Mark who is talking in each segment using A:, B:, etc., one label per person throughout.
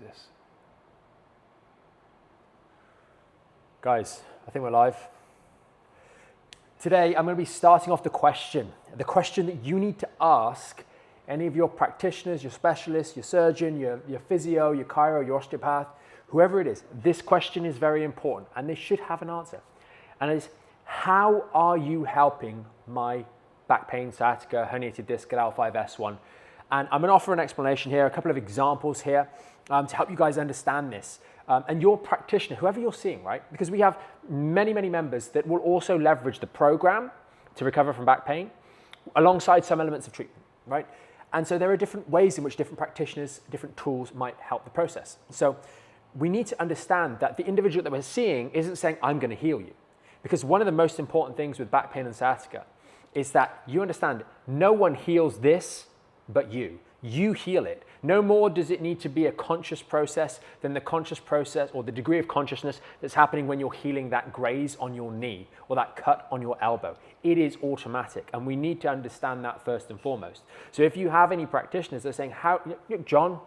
A: this? Guys, I think we're live. Today, I'm going to be starting off the question that you need to ask any of your practitioners, your specialists, your surgeon, your physio, your chiro, your osteopath, whoever it is. This question is very important and they should have an answer. And it is, how are you helping my back pain, sciatica, herniated disc at L5S1? And I'm going to offer an explanation here, a couple of examples here to help you guys understand this. And your practitioner, whoever you're seeing, right? Because we have many, many members that will also leverage the program to recover from back pain alongside some elements of treatment, right? And so there are different ways in which different practitioners, different tools might help the process. So we need to understand that the individual that we're seeing isn't saying, I'm going to heal you. Because one of the most important things with back pain and sciatica is that you understand no one heals this but you. You heal it. No more does it need to be a conscious process than the conscious process or the degree of consciousness that's happening when you're healing that graze on your knee or that cut on your elbow. It is automatic, and we need to understand that first and foremost. So if you have any practitioners that are saying, how, John,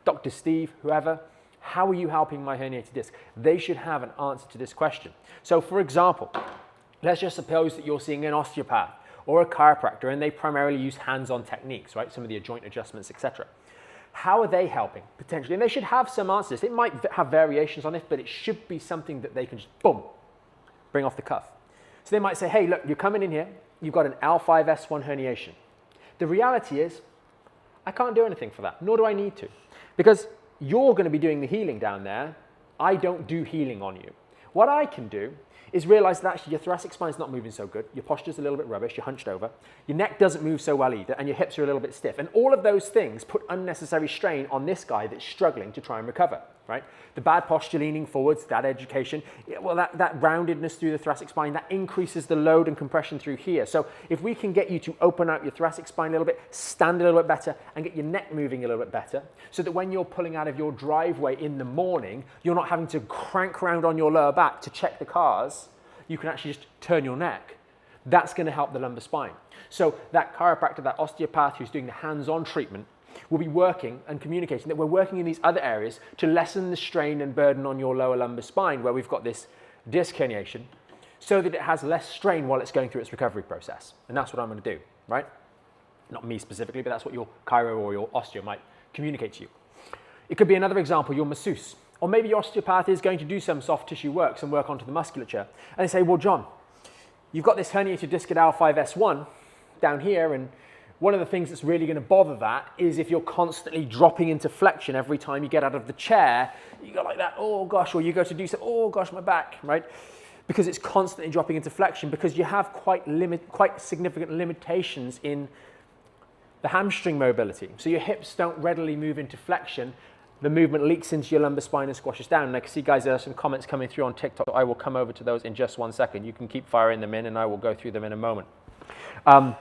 A: Dr. Steve, whoever, how are you helping my herniated disc? They should have an answer to this question. So for example, let's just suppose that you're seeing an osteopath or a chiropractor and they primarily use hands-on techniques, right? Some of the joint adjustments, etc. How are they helping potentially? And they should have some answers. It might have variations on it, but it should be something that they can just, boom, bring off the cuff. So they might say, hey, look, you're coming in here, you've got an L5S1 herniation. The reality is, I can't do anything for that, nor do I need to. Because you're going to be doing the healing down there. I don't do healing on you. What I can do is realize that actually your thoracic spine's not moving so good, your posture's a little bit rubbish, you're hunched over, your neck doesn't move so well either, and your hips are a little bit stiff. And all of those things put unnecessary strain on this guy that's struggling to try and recover, right? The bad posture leaning forwards, that education, well, that roundedness through the thoracic spine, that increases the load and compression through here. So if we can get you to open out your thoracic spine a little bit, stand a little bit better, and get your neck moving a little bit better, so that when you're pulling out of your driveway in the morning, you're not having to crank around on your lower back to check the cars, you can actually just turn your neck. That's going to help the lumbar spine. So that chiropractor, that osteopath who's doing the hands-on treatment will be working and communicating that we're working in these other areas to lessen the strain and burden on your lower lumbar spine where we've got this disc herniation so that it has less strain while it's going through its recovery process. And that's what I'm going to do, right? Not me specifically, but that's what your chiro or your osteo might communicate to you. It could be another example, your masseuse. Or maybe your osteopath is going to do some soft tissue work, some work onto the musculature. And they say, well, John, you've got this herniated disc at L5S1 down here, and one of the things that's really going to bother that is if you're constantly dropping into flexion every time you get out of the chair, you go like that, oh gosh, or you go to do something, oh gosh, my back, right? Because it's constantly dropping into flexion because you have quite significant limitations in the hamstring mobility. So your hips don't readily move into flexion. The movement leaks into your lumbar spine and squashes down. And I can see, guys, there are some comments coming through on TikTok. I will come over to those in just 1 second. You can keep firing them in and I will go through them in a moment. And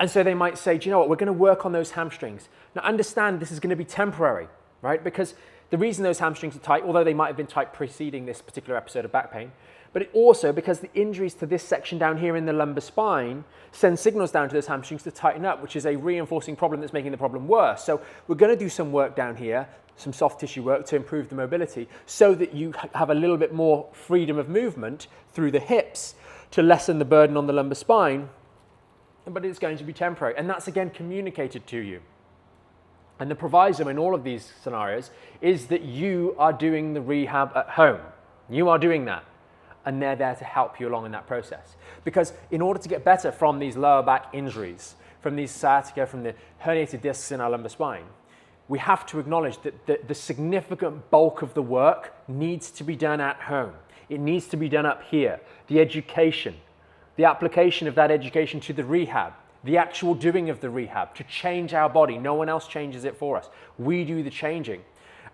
A: so they might say, do you know what, we're going to work on those hamstrings. Now understand this is going to be temporary, right? Because the reason those hamstrings are tight, although they might have been tight preceding this particular episode of back pain, but it also because the injuries to this section down here in the lumbar spine send signals down to those hamstrings to tighten up, which is a reinforcing problem that's making the problem worse. So we're going to do some work down here, some soft tissue work to improve the mobility so that you have a little bit more freedom of movement through the hips to lessen the burden on the lumbar spine, but it's going to be temporary. And that's again communicated to you. And the proviso in all of these scenarios is that you are doing the rehab at home. You are doing that. And they're there to help you along in that process. Because in order to get better from these lower back injuries, from these sciatica, from the herniated discs in our lumbar spine, we have to acknowledge that the significant bulk of the work needs to be done at home. It needs to be done up here. The education, the application of that education to the rehab, the actual doing of the rehab to change our body. No one else changes it for us. We do the changing.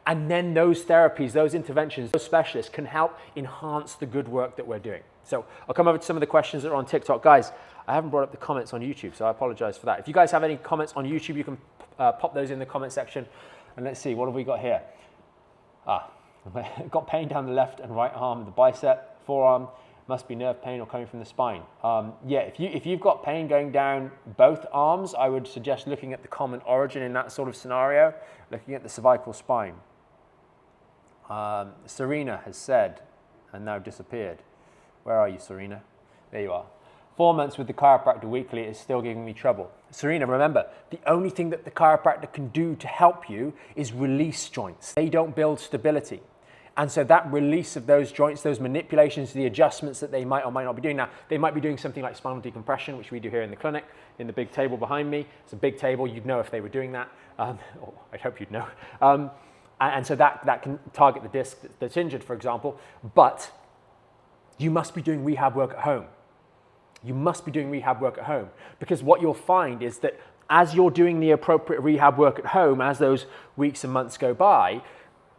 A: And then those therapies, those interventions, those specialists can help enhance the good work that we're doing. So I'll come over to some of the questions that are on TikTok. Guys, I haven't brought up the comments on YouTube, so I apologize for that. If you guys have any comments on YouTube, you can pop those in the comment section. And let's see, what have we got here? Got pain down the left and right arm, the bicep, forearm. Must be nerve pain or coming from the spine. Yeah, if you've got pain going down both arms, I would suggest looking at the common origin in that sort of scenario, looking at the cervical spine. Serena has said, and now disappeared. Where are you, Serena? There you are. 4 months with the chiropractor weekly is still giving me trouble. Serena, remember, the only thing that the chiropractor can do to help you is release joints. They don't build stability. And so that release of those joints, those manipulations, the adjustments that they might or might not be doing. Now, they might be doing something like spinal decompression, which we do here in the clinic, in the big table behind me. It's a big table. You'd know if they were doing that. Or I'd hope you'd know. And so that can target the disc that's injured, for example. But you must be doing rehab work at home. You must be doing rehab work at home. Because what you'll find is that as you're doing the appropriate rehab work at home, as those weeks and months go by,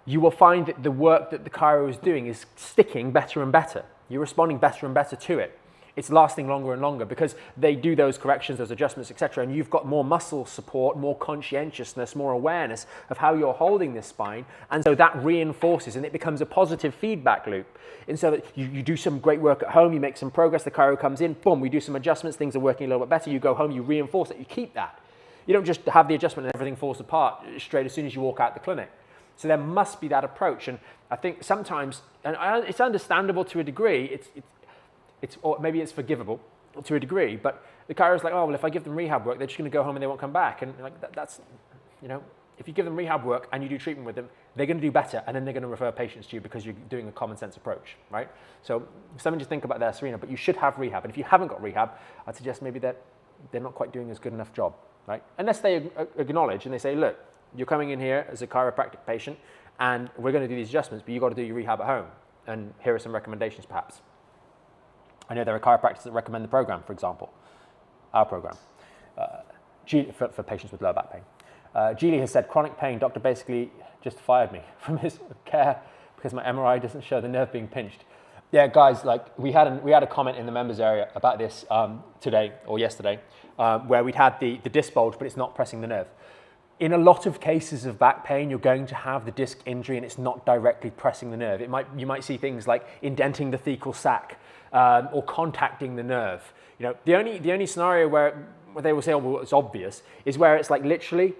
A: you will find that the work that the chiro is doing is sticking better and better. You're responding better and better to it. It's lasting longer and longer because they do those corrections, those adjustments, etc. And you've got more muscle support, more conscientiousness, more awareness of how you're holding this spine. And so that reinforces and it becomes a positive feedback loop. And so that you do some great work at home, you make some progress, the chiro comes in, boom, we do some adjustments, things are working a little bit better. You go home, you reinforce it, you keep that. You don't just have the adjustment and everything falls apart straight as soon as you walk out the clinic. So there must be that approach, and I think sometimes, and it's understandable to a degree, or maybe it's forgivable to a degree, but the chiro's like, oh, well, if I give them rehab work, they're just going to go home and they won't come back. And like that's, you know, if you give them rehab work and you do treatment with them, they're going to do better, and then they're going to refer patients to you because you're doing a common sense approach, right? So something to think about there, Serena, but you should have rehab, and if you haven't got rehab, I'd suggest maybe that they're not quite doing as good enough job, right? Unless they acknowledge and they say, look, you're coming in here as a chiropractic patient and we're going to do these adjustments, but you've got to do your rehab at home. And here are some recommendations, perhaps. I know there are chiropractors that recommend the program, for example, our program, for patients with lower back pain. Julie has said, chronic pain, doctor basically just fired me from his care because my MRI doesn't show the nerve being pinched. Yeah, guys, like we had a comment in the members area about this today or yesterday, where we'd had the disc bulge, but it's not pressing the nerve. In a lot of cases of back pain, you're going to have the disc injury and it's not directly pressing the nerve. You might see things like indenting the thecal sac or contacting the nerve. You know, the only scenario where they will say, oh, well, it's obvious, is where it's like literally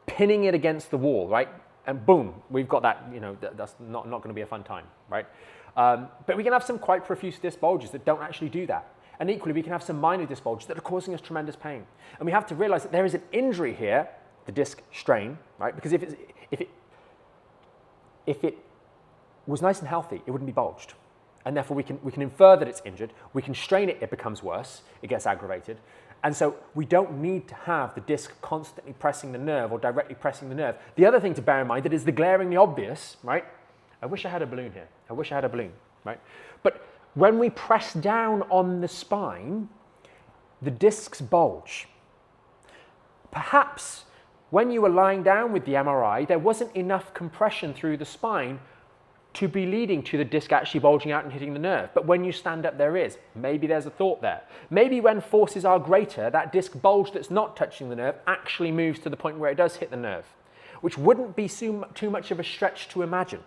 A: pinning it against the wall, right? And boom, we've got that, you know, that's not going to be a fun time, right? But we can have some quite profuse disc bulges that don't actually do that. And equally, we can have some minor disc bulges that are causing us tremendous pain. And we have to realize that there is an injury here, the disc strain, right? Because if it was nice and healthy, it wouldn't be bulged. And therefore, we can infer that it's injured. We can strain it, it becomes worse, it gets aggravated. And so we don't need to have the disc constantly pressing the nerve or directly pressing the nerve. The other thing to bear in mind that is the glaringly obvious, right? I wish I had a balloon here. I wish I had a balloon, right? But when we press down on the spine, the discs bulge. Perhaps when you were lying down with the MRI, there wasn't enough compression through the spine to be leading to the disc actually bulging out and hitting the nerve. But when you stand up, there is. Maybe there's a thought there. Maybe when forces are greater, that disc bulge that's not touching the nerve actually moves to the point where it does hit the nerve, which wouldn't be too much of a stretch to imagine,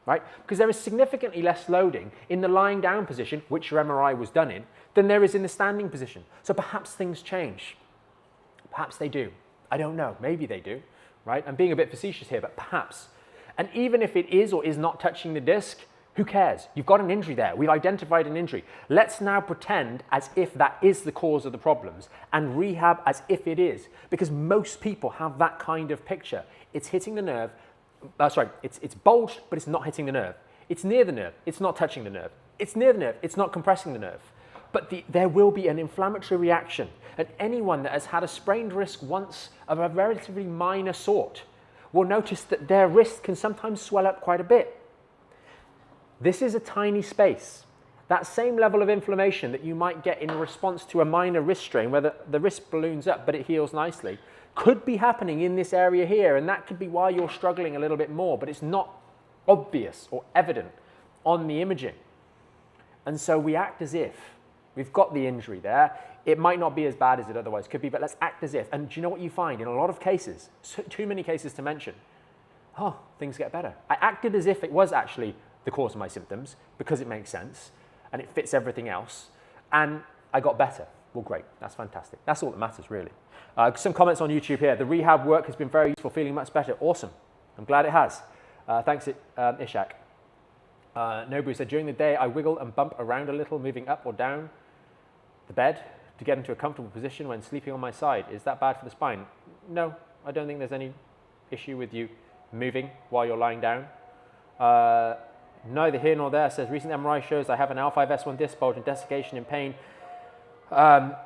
A: right? Because there is significantly less loading in the lying down position, which your MRI was done in, than there is in the standing position. So perhaps things change. Perhaps they do. I don't know. Maybe they do, right? I'm being a bit facetious here, but perhaps. And even if it is or is not touching the disc, who cares? You've got an injury there. We've identified an injury. Let's now pretend as if that is the cause of the problems and rehab as if it is, because most people have that kind of picture. It's hitting the nerve. It's bulged, but it's not hitting the nerve. It's near the nerve. It's not touching the nerve. It's near the nerve. It's not compressing the nerve. But there will be an inflammatory reaction. And anyone that has had a sprained wrist once of a relatively minor sort will notice that their wrist can sometimes swell up quite a bit. This is a tiny space. That same level of inflammation that you might get in response to a minor wrist strain, where the wrist balloons up but it heals nicely, could be happening in this area here, and that could be why you're struggling a little bit more, but it's not obvious or evident on the imaging. And so we act as if we've got the injury there. It might not be as bad as it otherwise could be, but let's act as if. And do you know what you find in a lot of cases, too many cases to mention, things get better. I acted as if it was actually the cause of my symptoms because it makes sense. and it fits everything else, and I got better. Well, great, that's fantastic. That's all that matters, really. Some comments on YouTube here. The rehab work has been very useful, feeling much better. Awesome. I'm glad it has. Thanks, Ishak. Nobu said, during the day, I wiggle and bump around a little, moving up or down the bed to get into a comfortable position when sleeping on my side. Is that bad for the spine? No, I don't think there's any issue with you moving while you're lying down. Neither here nor there. Says, recent MRI shows I have an L5-S1 disc bulge and desiccation in pain.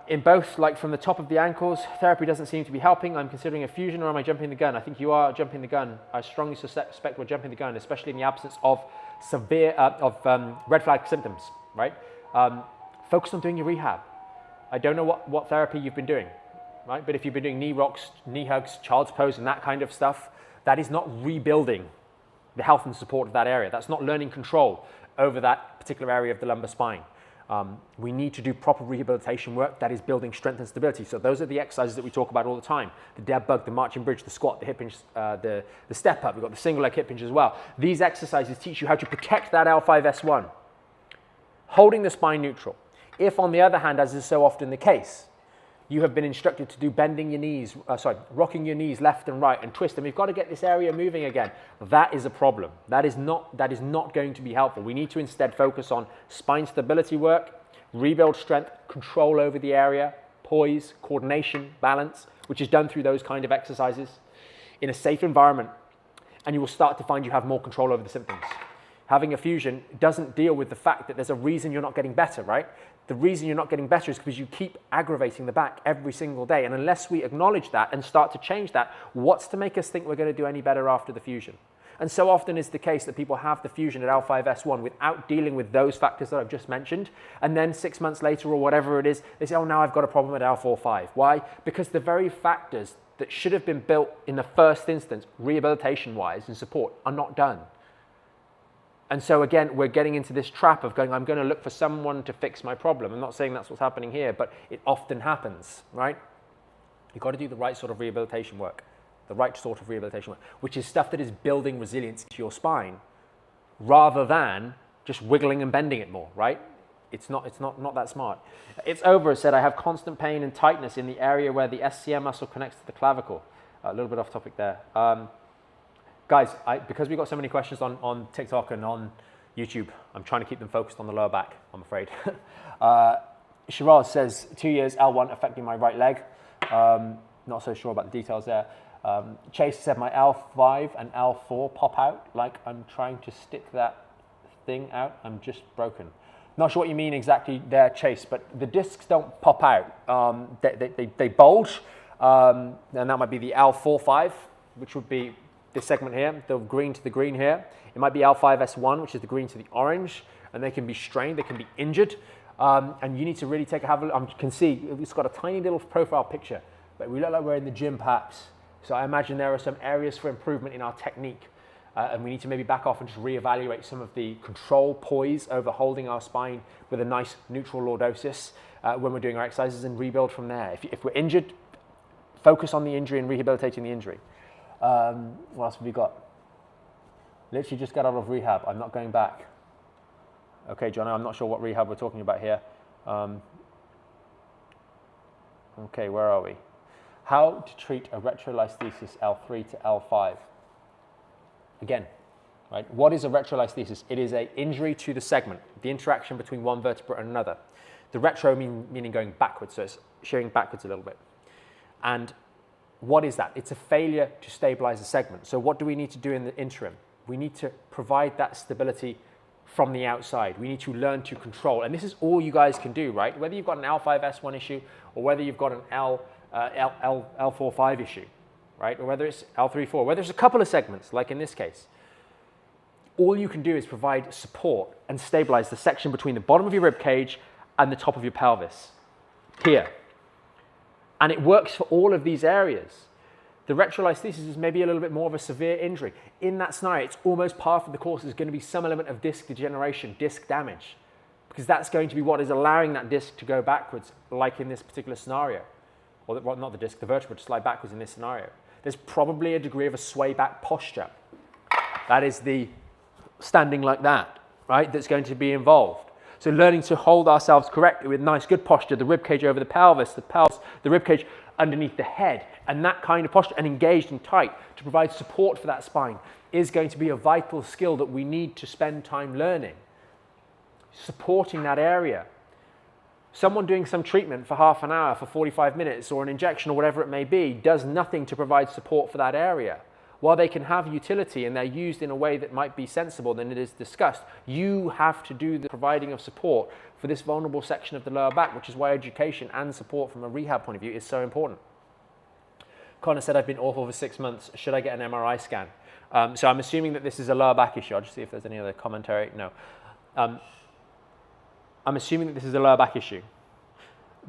A: In both, like from the top of the ankles, therapy doesn't seem to be helping. I'm considering a fusion, or am I jumping the gun? I think you are jumping the gun. I strongly suspect we're jumping the gun, especially in the absence of severe, red flag symptoms, right? Focus on doing your rehab. I don't know what therapy you've been doing, right? But if you've been doing knee rocks, knee hugs, child's pose, and that kind of stuff, that is not rebuilding the health and support of that area. That's not learning control over that particular area of the lumbar spine. We need to do proper rehabilitation work that is building strength and stability. So those are the exercises that we talk about all the time. The dead bug, the marching bridge, the squat, the hip hinge, the step up. We've got the single leg hip hinge as well. These exercises teach you how to protect that L5-S1, holding the spine neutral. If, on the other hand, as is so often the case, you have been instructed to do bending your knees, rocking your knees left and right and twist, and we've got to get this area moving again. That is a problem. That is not going to be helpful. We need to instead focus on spine stability work, rebuild strength, control over the area, poise, coordination, balance, which is done through those kind of exercises in a safe environment, and you will start to find you have more control over the symptoms. Having a fusion doesn't deal with the fact that there's a reason you're not getting better, right? The reason you're not getting better is because you keep aggravating the back every single day. And unless we acknowledge that and start to change that, what's to make us think we're going to do any better after the fusion? And so often is the case that people have the fusion at L5-S1 without dealing with those factors that I've just mentioned. And then 6 months later or whatever it is, they say, oh, now I've got a problem at L4-5. Why? Because the very factors that should have been built in the first instance, rehabilitation-wise and support, are not done. And so again, we're getting into this trap of going, I'm going to look for someone to fix my problem. I'm not saying that's what's happening here, but it often happens, right? You've got to do the right sort of rehabilitation work, which is stuff that is building resilience to your spine rather than just wiggling and bending it more, right? It's not that smart. It's over, it said, I have constant pain and tightness in the area where the SCM muscle connects to the clavicle. A little bit off topic there. Guys, because we've got so many questions on TikTok and on YouTube, I'm trying to keep them focused on the lower back, I'm afraid. Shiraz says, 2 years, L1 affecting my right leg. Not so sure about the details there. Chase said, my L5 and L4 pop out like I'm trying to stick that thing out. I'm just broken. Not sure what you mean exactly there, Chase, but the discs don't pop out. They bulge, and that might be the L4-5, which would be this segment here, the green to the green here. It might be L5-S1, which is the green to the orange, and they can be strained, they can be injured, and you need to really have a look. You can see it's got a tiny little profile picture, but we look like we're in the gym perhaps. So I imagine there are some areas for improvement in our technique, and we need to maybe back off and just reevaluate some of the control poise over holding our spine with a nice neutral lordosis when we're doing our exercises, and rebuild from there. If we're injured, focus on the injury and rehabilitating the injury. What else have we got? Literally just got out of rehab. I'm not going back. Okay, John, I'm not sure what rehab we're talking about here. Okay, where are we? How to treat a retrolisthesis L3 to L5. Again, right? What is a retrolisthesis? It is an injury to the segment, the interaction between one vertebra and another. The retro meaning going backwards, so it's shearing backwards a little bit. And what is that? It's a failure to stabilize the segment. So what do we need to do in the interim? We need to provide that stability from the outside. We need to learn to control. And this is all you guys can do, right? Whether you've got an L5-S1 issue or whether you've got an L4-5 issue, right? Or whether it's L3-4, whether it's a couple of segments, like in this case. All you can do is provide support and stabilize the section between the bottom of your rib cage and the top of your pelvis, here. And it works for all of these areas. The retrolisthesis is maybe a little bit more of a severe injury. In that scenario, it's almost par for the course. There's going to be some element of disc degeneration, disc damage, because that's going to be what is allowing that disc to go backwards, like in this particular scenario. Or well, not the disc, the vertebra to slide backwards in this scenario. There's probably a degree of a sway back posture. That is the standing like that, right? That's going to be involved. So learning to hold ourselves correctly with nice, good posture, the rib cage over the pelvis, the rib cage underneath the head, and that kind of posture, and engaged and tight to provide support for that spine is going to be a vital skill that we need to spend time learning, supporting that area. Someone doing some treatment for half an hour, for 45 minutes, or an injection or whatever it may be, does nothing to provide support for that area. While they can have utility and they're used in a way that might be sensible, then it is discussed. You have to do the providing of support for this vulnerable section of the lower back, which is why education and support from a rehab point of view is so important. Connor said, I've been awful for 6 months. Should I get an MRI scan? So I'm assuming that this is a lower back issue. I'll just see if there's any other commentary. No. I'm assuming that this is a lower back issue.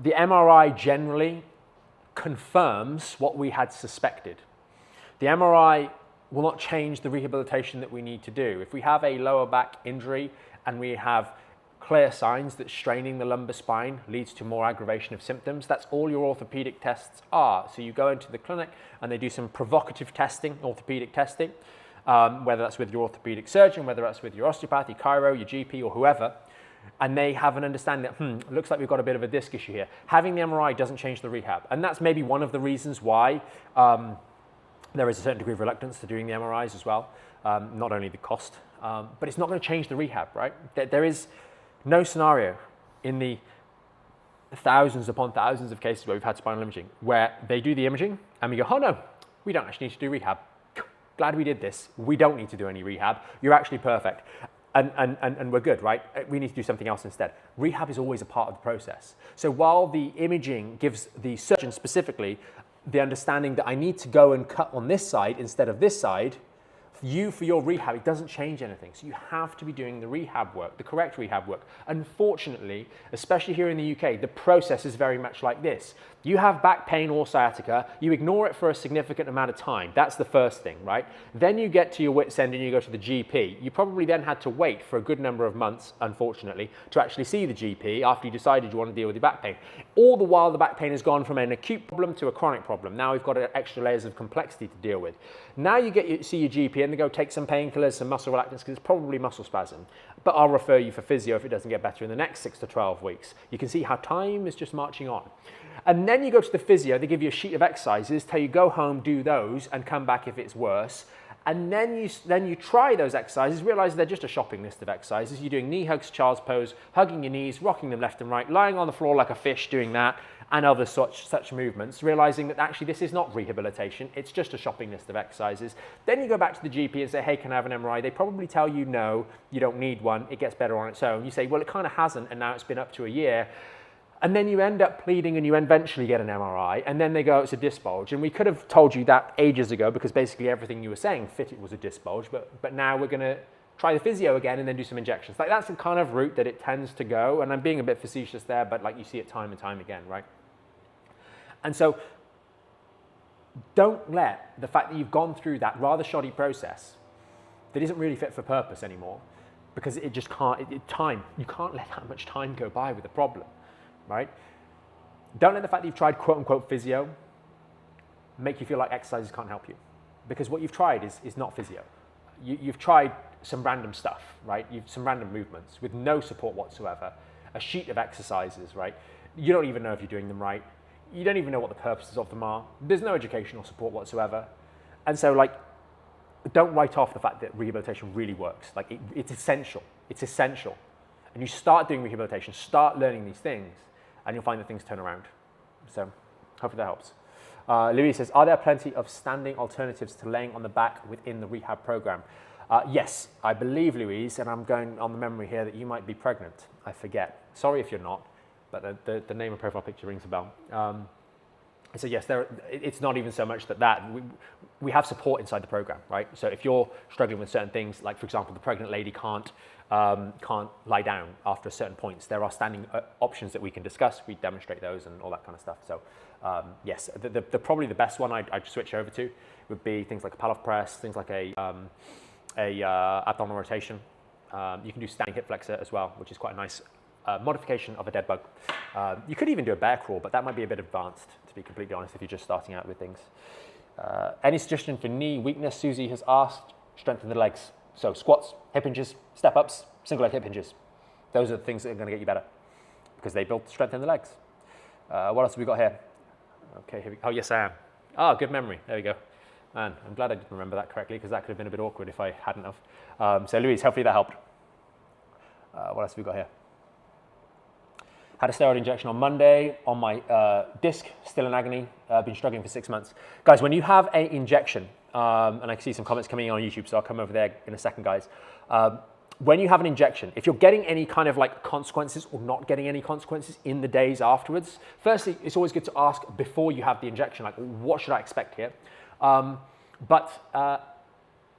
A: The MRI generally confirms what we had suspected. The MRI will not change the rehabilitation that we need to do. If we have a lower back injury and we have clear signs that straining the lumbar spine leads to more aggravation of symptoms, that's all your orthopedic tests are. So you go into the clinic and they do some provocative testing, orthopedic testing, whether that's with your orthopedic surgeon, whether that's with your osteopath, your chiro, your GP, or whoever, and they have an understanding that, it looks like we've got a bit of a disc issue here. Having the MRI doesn't change the rehab. And that's maybe one of the reasons why there is a certain degree of reluctance to doing the MRIs as well, not only the cost, but it's not going to change the rehab, right? There is no scenario in the thousands upon thousands of cases where we've had spinal imaging where they do the imaging and we go, oh no, we don't actually need to do rehab. Glad we did this. We don't need to do any rehab. You're actually perfect. And we're good, right? We need to do something else instead. Rehab is always a part of the process. So while the imaging gives the surgeon specifically the understanding that I need to go and cut on this side instead of this side, for your rehab, it doesn't change anything. So you have to be doing the rehab work, the correct rehab work. Unfortunately, especially here in the UK, the process is very much like this. You have back pain or sciatica, you ignore it for a significant amount of time. That's the first thing, right? Then you get to your wit's end and you go to the GP. You probably then had to wait for a good number of months, unfortunately, to actually see the GP after you decided you want to deal with your back pain. All the while, the back pain has gone from an acute problem to a chronic problem. Now we've got extra layers of complexity to deal with. Now you see your GP and they go take some painkillers, some muscle relaxants, because it's probably muscle spasm. But I'll refer you for physio if it doesn't get better in the next 6 to 12 weeks. You can see how time is just marching on. And then you go to the physio, they give you a sheet of exercises, tell you go home, do those, and come back if it's worse. And then you try those exercises, realize they're just a shopping list of exercises. You're doing knee hugs, child's pose, hugging your knees, rocking them left and right, lying on the floor like a fish doing that, and other such movements, realizing that actually this is not rehabilitation, it's just a shopping list of exercises. Then you go back to the GP and say, hey, can I have an MRI? They probably tell you no, you don't need one, it gets better on its own. You say, well, it kind of hasn't, and now it's been up to a year. And then you end up pleading and you eventually get an MRI, and then they go, it's a disc bulge. And we could have told you that ages ago because basically everything you were saying fit it was a disc bulge, but now we're going to try the physio again and then do some injections. Like that's the kind of route that it tends to go, and I'm being a bit facetious there, but like you see it time and time again, right? And so don't let the fact that you've gone through that rather shoddy process that isn't really fit for purpose anymore, because it just can't, you can't let that much time go by with a problem. Right? Don't let the fact that you've tried quote-unquote physio make you feel like exercises can't help you. Because what you've tried is not physio. You've tried some random stuff, right? Some random movements with no support whatsoever, a sheet of exercises, right? You don't even know if you're doing them right. You don't even know what the purposes of them are. There's no educational support whatsoever. And so, like, don't write off the fact that rehabilitation really works. Like, it's essential. It's essential. And you start doing rehabilitation, start learning these things, and you'll find that things turn around. So hopefully that helps. Louise says, are there plenty of standing alternatives to laying on the back within the rehab program? Yes, I believe, Louise, and I'm going on the memory here that you might be pregnant. I forget. Sorry if you're not, but the name and profile picture rings a bell. So yes, it's not even so much that we have support inside the program, right? So if you're struggling with certain things, like for example, the pregnant lady can't lie down after certain points, there are standing options that we can discuss. We demonstrate those and all that kind of stuff. So yes, probably the best one I'd switch over to would be things like a Pelvic press, things like a abdominal rotation. You can do standing hip flexor as well, which is quite a nice modification of a dead bug. You could even do a bear crawl, but that might be a bit advanced, to be completely honest, if you're just starting out with things. Any suggestion for knee weakness? Susie has asked. Strengthen the legs. So squats, hip hinges, step ups, single leg hip hinges. those are the things that are going to get you better because they build strength in the legs. What else have we got here? Okay, here we go. Oh, yes, I am. Oh, good memory. There we go. Man, I'm glad I didn't remember that correctly because that could have been a bit awkward if I hadn't have. So Louise, hopefully that helped. What else have we got here? Had a steroid injection on Monday on my disc, still in agony. I've been struggling for 6 months. Guys, when you have an injection, and I can see some comments coming in on YouTube, so I'll come over there in a second, guys. When you have an injection, if you're getting any kind of like consequences or not getting any consequences in the days afterwards, firstly, it's always good to ask before you have the injection, like, what should I expect here?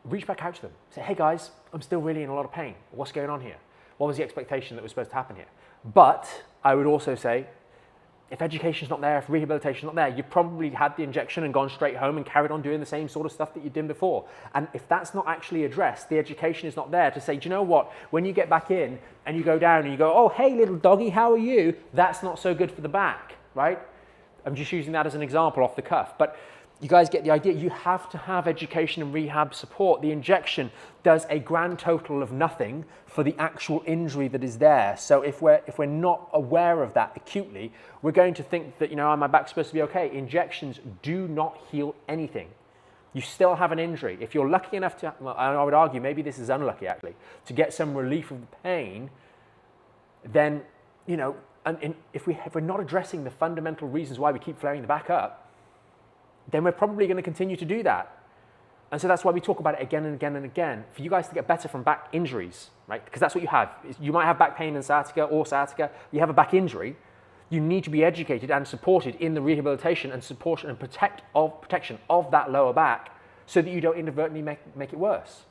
A: Reach back out to them. Say, hey guys, I'm still really in a lot of pain. What's going on here? What was the expectation that was supposed to happen here? But I would also say, if education's not there, if rehabilitation's not there, you've probably had the injection and gone straight home and carried on doing the same sort of stuff that you did before. And if that's not actually addressed, the education is not there to say, do you know what? When you get back in and you go down and you go, oh, hey, little doggy, how are you? That's not so good for the back, right? I'm just using that as an example off the cuff. But you guys get the idea. You have to have education and rehab support. The injection does a grand total of nothing for the actual injury that is there. So if we're not aware of that acutely, we're going to think that, you know, my back's supposed to be okay. Injections do not heal anything. You still have an injury. If you're lucky enough to, well, I would argue maybe this is unlucky actually, to get some relief of the pain, then, you know, and if we're not addressing the fundamental reasons why we keep flaring the back up, then we're probably going to continue to do that. And so that's why we talk about it again and again and again, for you guys to get better from back injuries, right? Because that's what you have. You might have back pain and sciatica or sciatica. You have a back injury. You need to be educated and supported in the rehabilitation and support and protection of that lower back so that you don't inadvertently make it worse.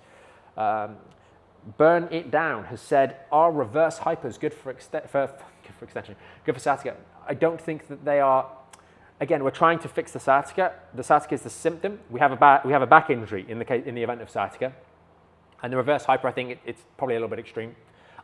A: Burn It Down has said, are reverse hypers good for extension, good for sciatica? I don't think that they are. Again, we're trying to fix the sciatica. The sciatica is the symptom. We have a back injury in the event of sciatica. And the reverse hyper, I think it's probably a little bit extreme.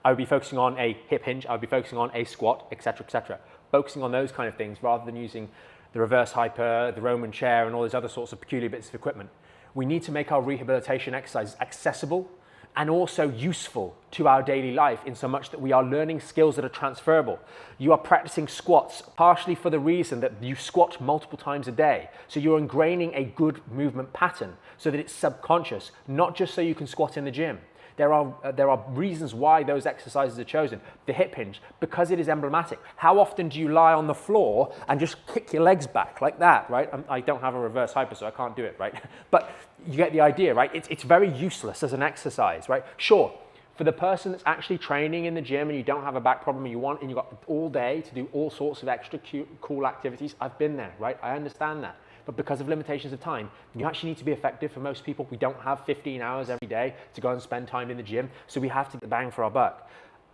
A: I would be focusing on a hip hinge. I would be focusing on a squat, etc., etc. Focusing on those kind of things rather than using the reverse hyper, the Roman chair, and all those other sorts of peculiar bits of equipment. We need to make our rehabilitation exercises accessible and also useful to our daily life in so much that we are learning skills that are transferable. You are practicing squats partially for the reason that you squat multiple times a day. So you're ingraining a good movement pattern so that it's subconscious, not just so you can squat in the gym. There are reasons why those exercises are chosen. The hip hinge, because it is emblematic. How often do you lie on the floor and just kick your legs back like that, right? I don't have a reverse hyper, so I can't do it, right? But you get the idea, right? It's very useless as an exercise, right? Sure, for the person that's actually training in the gym and you don't have a back problem and you've got all day to do all sorts of extra cool activities, I've been there, right? I understand that. But because of limitations of time, you actually need to be effective. For most people, we don't have 15 hours every day to go and spend time in the gym, so we have to get the bang for our buck.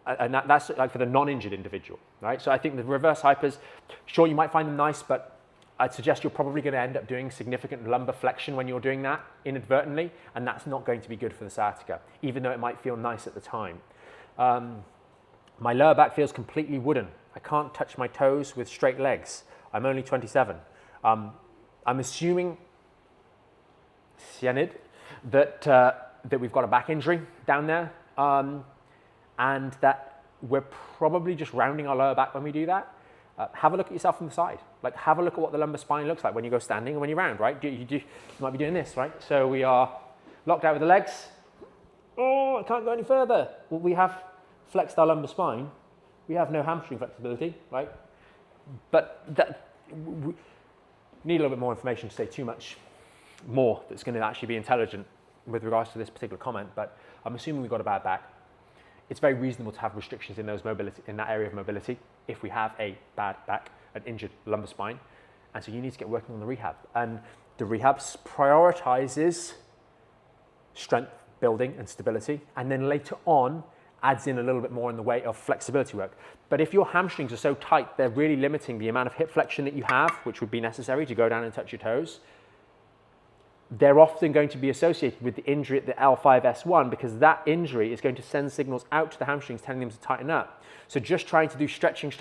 A: And that's like for the non-injured individual, right? So I think the reverse hypers, sure, you might find them nice, but I'd suggest you're probably going to end up doing significant lumbar flexion when you're doing that inadvertently, and that's not going to be good for the sciatica, even though it might feel nice at the time. My lower back feels completely wooden. I can't touch my toes with straight legs. I'm only 27. I'm assuming, Cyanid, that we've got a back injury down there, and that we're probably just rounding our lower back when we do that. Have a look at yourself from the side. Like, have a look at what the lumbar spine looks like when you go standing and when you round, right? You might be doing this, right? So we are locked out with the legs. Oh, I can't go any further. Well, we have flexed our lumbar spine. We have no hamstring flexibility, right? But we need a little bit more information to say too much more that's going to actually be intelligent with regards to this particular comment, but I'm assuming we've got a bad back. It's very reasonable to have restrictions in that area of mobility if we have a bad back, an injured lumbar spine, and so you need to get working on the rehab. And the rehab prioritizes strength building and stability, and then later on adds in a little bit more in the way of flexibility work. But if your hamstrings are so tight, they're really limiting the amount of hip flexion that you have, which would be necessary to go down and touch your toes. They're often going to be associated with the injury at the L5-S1 because that injury is going to send signals out to the hamstrings telling them to tighten up. So just trying to do stretching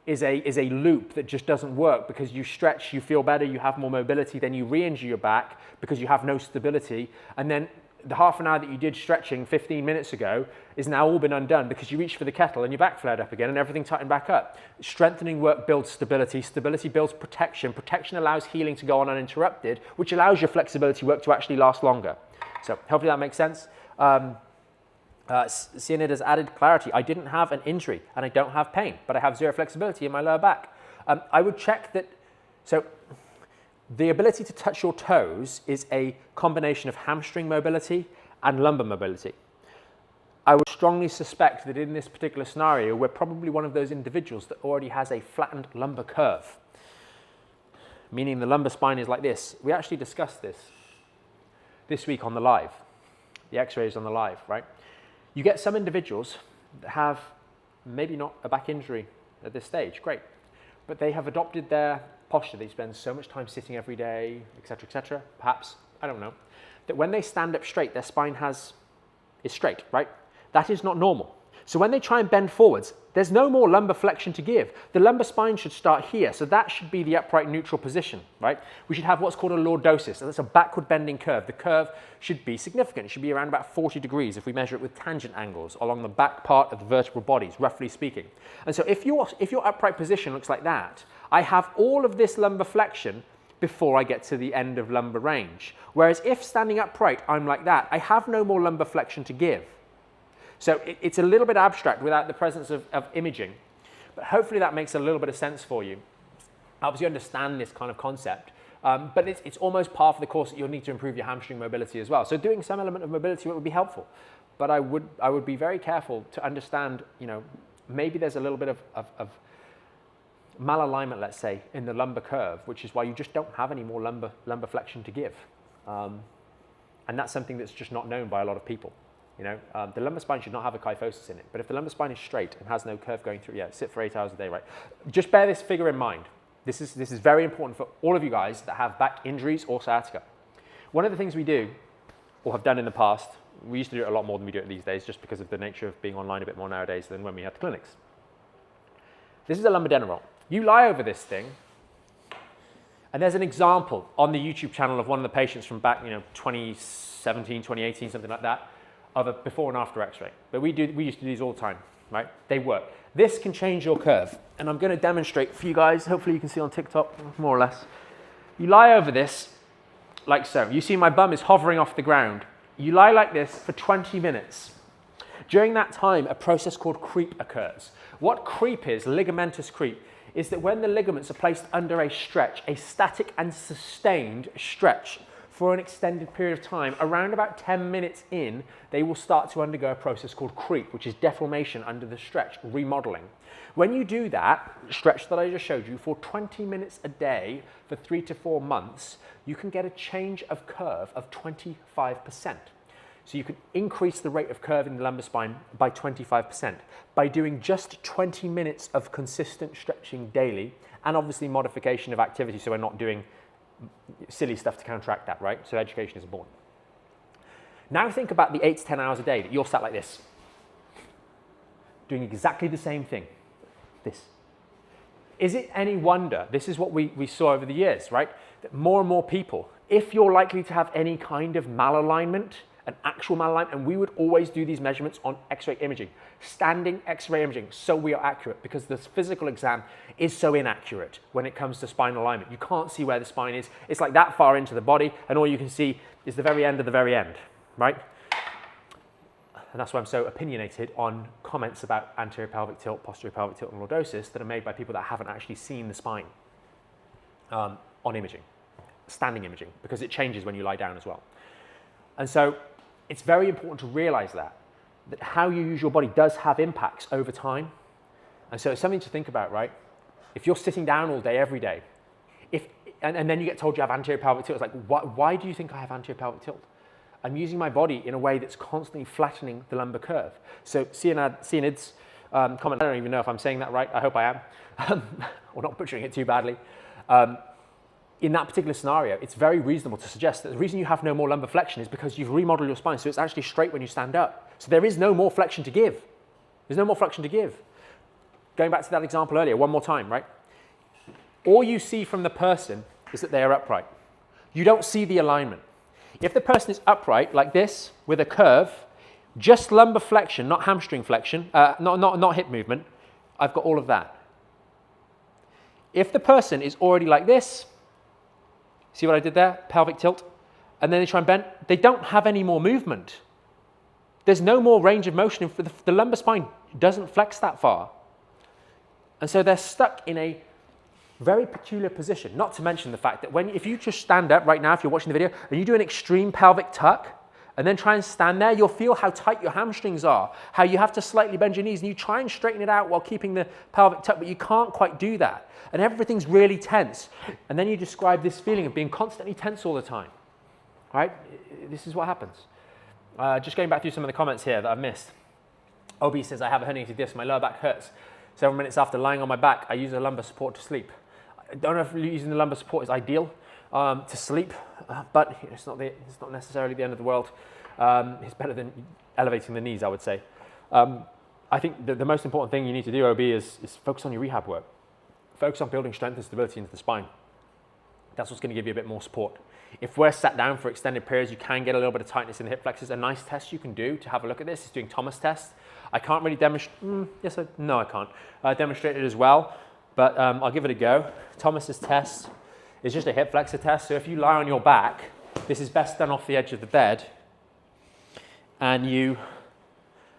A: is a loop that just doesn't work because you stretch, you feel better, you have more mobility, then you re-injure your back because you have no stability, and then the half an hour that you did stretching 15 minutes ago is now all been undone because you reached for the kettle and your back flared up again and everything tightened back up. Strengthening work builds stability. Stability builds protection. Protection allows healing to go on uninterrupted, which allows your flexibility work to actually last longer. So hopefully that makes sense. Cyanid has added clarity. I didn't have an injury and I don't have pain, but I have zero flexibility in my lower back. I would check that. So the ability to touch your toes is a combination of hamstring mobility and lumbar mobility. I would strongly suspect that in this particular scenario, we're probably one of those individuals that already has a flattened lumbar curve, meaning the lumbar spine is like this. We actually discussed this week on the live, the x-rays on the live, right? You get some individuals that have maybe not a back injury at this stage, great, but they have adopted their posture. They spend so much time sitting every day, etc., perhaps, I don't know, that when they stand up straight, their spine is straight, right? That is not normal. So when they try and bend forwards, there's no more lumbar flexion to give. The lumbar spine should start here, so that should be the upright neutral position, right? We should have what's called a lordosis, and that's a backward bending curve. The curve should be significant. It should be around about 40 degrees if we measure it with tangent angles along the back part of the vertebral bodies, roughly speaking. And so if your upright position looks like that, I have all of this lumbar flexion before I get to the end of lumbar range. Whereas if standing upright, I'm like that, I have no more lumbar flexion to give. So it's a little bit abstract without the presence of imaging, but hopefully that makes a little bit of sense for you. Helps you understand this kind of concept. But it's almost par for the course that you'll need to improve your hamstring mobility as well. So doing some element of mobility would be helpful. But I would be very careful to understand, maybe there's a little bit of malalignment, let's say, in the lumbar curve, which is why you just don't have any more lumbar flexion to give. And that's something that's just not known by a lot of people. The lumbar spine should not have a kyphosis in it, but if the lumbar spine is straight and has no curve going through, sit for 8 hours a day, right? Just bear this figure in mind. This is very important for all of you guys that have back injuries or sciatica. One of the things we do, or have done in the past, we used to do it a lot more than we do it these days, just because of the nature of being online a bit more nowadays than when we had the clinics. This is a lumbar roll. You lie over this thing, and there's an example on the YouTube channel of one of the patients from back, 2017, 2018, something like that, of a before and after x-ray. But we used to do these all the time, right? They work. This can change your curve, and I'm going to demonstrate for you guys. Hopefully you can see on TikTok, more or less. You lie over this like so. You see my bum is hovering off the ground. You lie like this for 20 minutes. During that time, a process called creep occurs. What creep is, ligamentous creep, is that when the ligaments are placed under a stretch, a static and sustained stretch for an extended period of time, around about 10 minutes in, they will start to undergo a process called creep, which is deformation under the stretch, remodeling. When you do that stretch that I just showed you for 20 minutes a day for 3 to 4 months, you can get a change of curve of 25%. So you can increase the rate of curve in the lumbar spine by 25% by doing just 20 minutes of consistent stretching daily, and obviously modification of activity, so we're not doing silly stuff to counteract that, right? So education is important. Now think about the 8 to 10 hours a day that you're sat like this, doing exactly the same thing, this. Is it any wonder, this is what we saw over the years, right? That more and more people, if you're likely to have any kind of malalignment, an actual malalignment, and we would always do these measurements on x-ray imaging, standing x-ray imaging, so we are accurate, because the physical exam is so inaccurate when it comes to spinal alignment. You can't see where the spine is. It's like that far into the body, and all you can see is the very end of the very end, right? And that's why I'm so opinionated on comments about anterior pelvic tilt, posterior pelvic tilt, and lordosis that are made by people that haven't actually seen the spine on imaging, standing imaging, because it changes when you lie down as well. And so it's very important to realize that how you use your body does have impacts over time. And so it's something to think about, right? If you're sitting down all day, every day, and then you get told you have anterior pelvic tilt, it's like, why do you think I have anterior pelvic tilt? I'm using my body in a way that's constantly flattening the lumbar curve. So Cyanid's comment, I don't even know if I'm saying that right, I hope I am, or not butchering it too badly. In that particular scenario, it's very reasonable to suggest that the reason you have no more lumbar flexion is because you've remodeled your spine, so it's actually straight when you stand up. So there is no more flexion to give. There's no more flexion to give. Going back to that example earlier, one more time, right? All you see from the person is that they are upright. You don't see the alignment. If the person is upright like this with a curve, just lumbar flexion, not hamstring flexion, not hip movement, I've got all of that. If the person is already like this, see what I did there? Pelvic tilt. And then they try and bend, they don't have any more movement. There's no more range of motion. The lumbar spine doesn't flex that far. And so they're stuck in a very peculiar position, not to mention the fact that if you just stand up right now, if you're watching the video, and you do an extreme pelvic tuck, and then try and stand there, you'll feel how tight your hamstrings are, how you have to slightly bend your knees, and you try and straighten it out while keeping the pelvic tuck, but you can't quite do that. And everything's really tense. And then you describe this feeling of being constantly tense all the time, right? This is what happens. Just going back through some of the comments here that I've missed. Obi says, I have a herniated disc, my lower back hurts. Several minutes after lying on my back, I use a lumbar support to sleep. I don't know if using the lumbar support is ideal to sleep, but it's not necessarily the end of the world. It's better than elevating the knees, I would say. I think the most important thing you need to do, OB, is focus on your rehab work. Focus on building strength and stability into the spine. That's what's going to give you a bit more support. If we're sat down for extended periods, you can get a little bit of tightness in the hip flexors. A nice test you can do to have a look at this is doing Thomas test. I can't really demonstrate, no I can't demonstrate it as well, but I'll give it a go. Thomas's test is just a hip flexor test. So if you lie on your back, this is best done off the edge of the bed, and you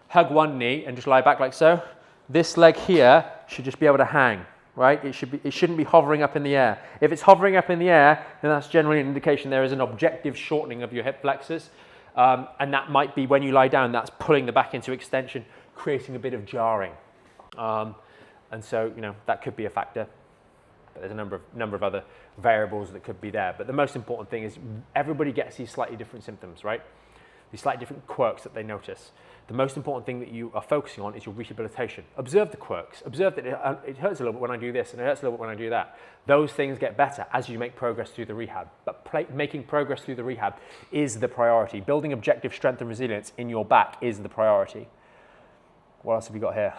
A: hug one knee and just lie back like so. This leg here should just be able to hang, right? It shouldn't be hovering up in the air. If it's hovering up in the air, then that's generally an indication there is an objective shortening of your hip flexors. And that might be when you lie down, that's pulling the back into extension, creating a bit of jarring. And so, that could be a factor. But there's a number of other variables that could be there. But the most important thing is everybody gets these slightly different symptoms, right? These slightly different quirks that they notice. The most important thing that you are focusing on is your rehabilitation. Observe the quirks. Observe that it hurts a little bit when I do this, and it hurts a little bit when I do that. Those things get better as you make progress through the rehab. But making progress through the rehab is the priority. Building objective strength and resilience in your back is the priority. What else have we got here?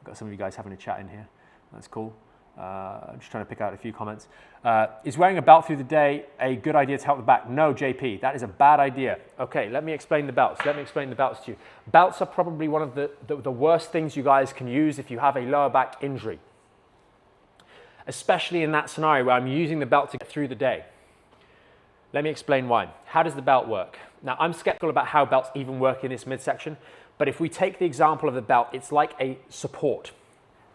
A: We've got some of you guys having a chat in here. That's cool. I'm just trying to pick out a few comments. Is wearing a belt through the day a good idea to help the back? No, JP, that is a bad idea. Okay, let me explain the belts. Let me explain the belts to you. Belts are probably one of the worst things you guys can use if you have a lower back injury. Especially in that scenario where I'm using the belt to get through the day. Let me explain why. How does the belt work? Now, I'm skeptical about how belts even work in this midsection, but if we take the example of the belt, it's like a support,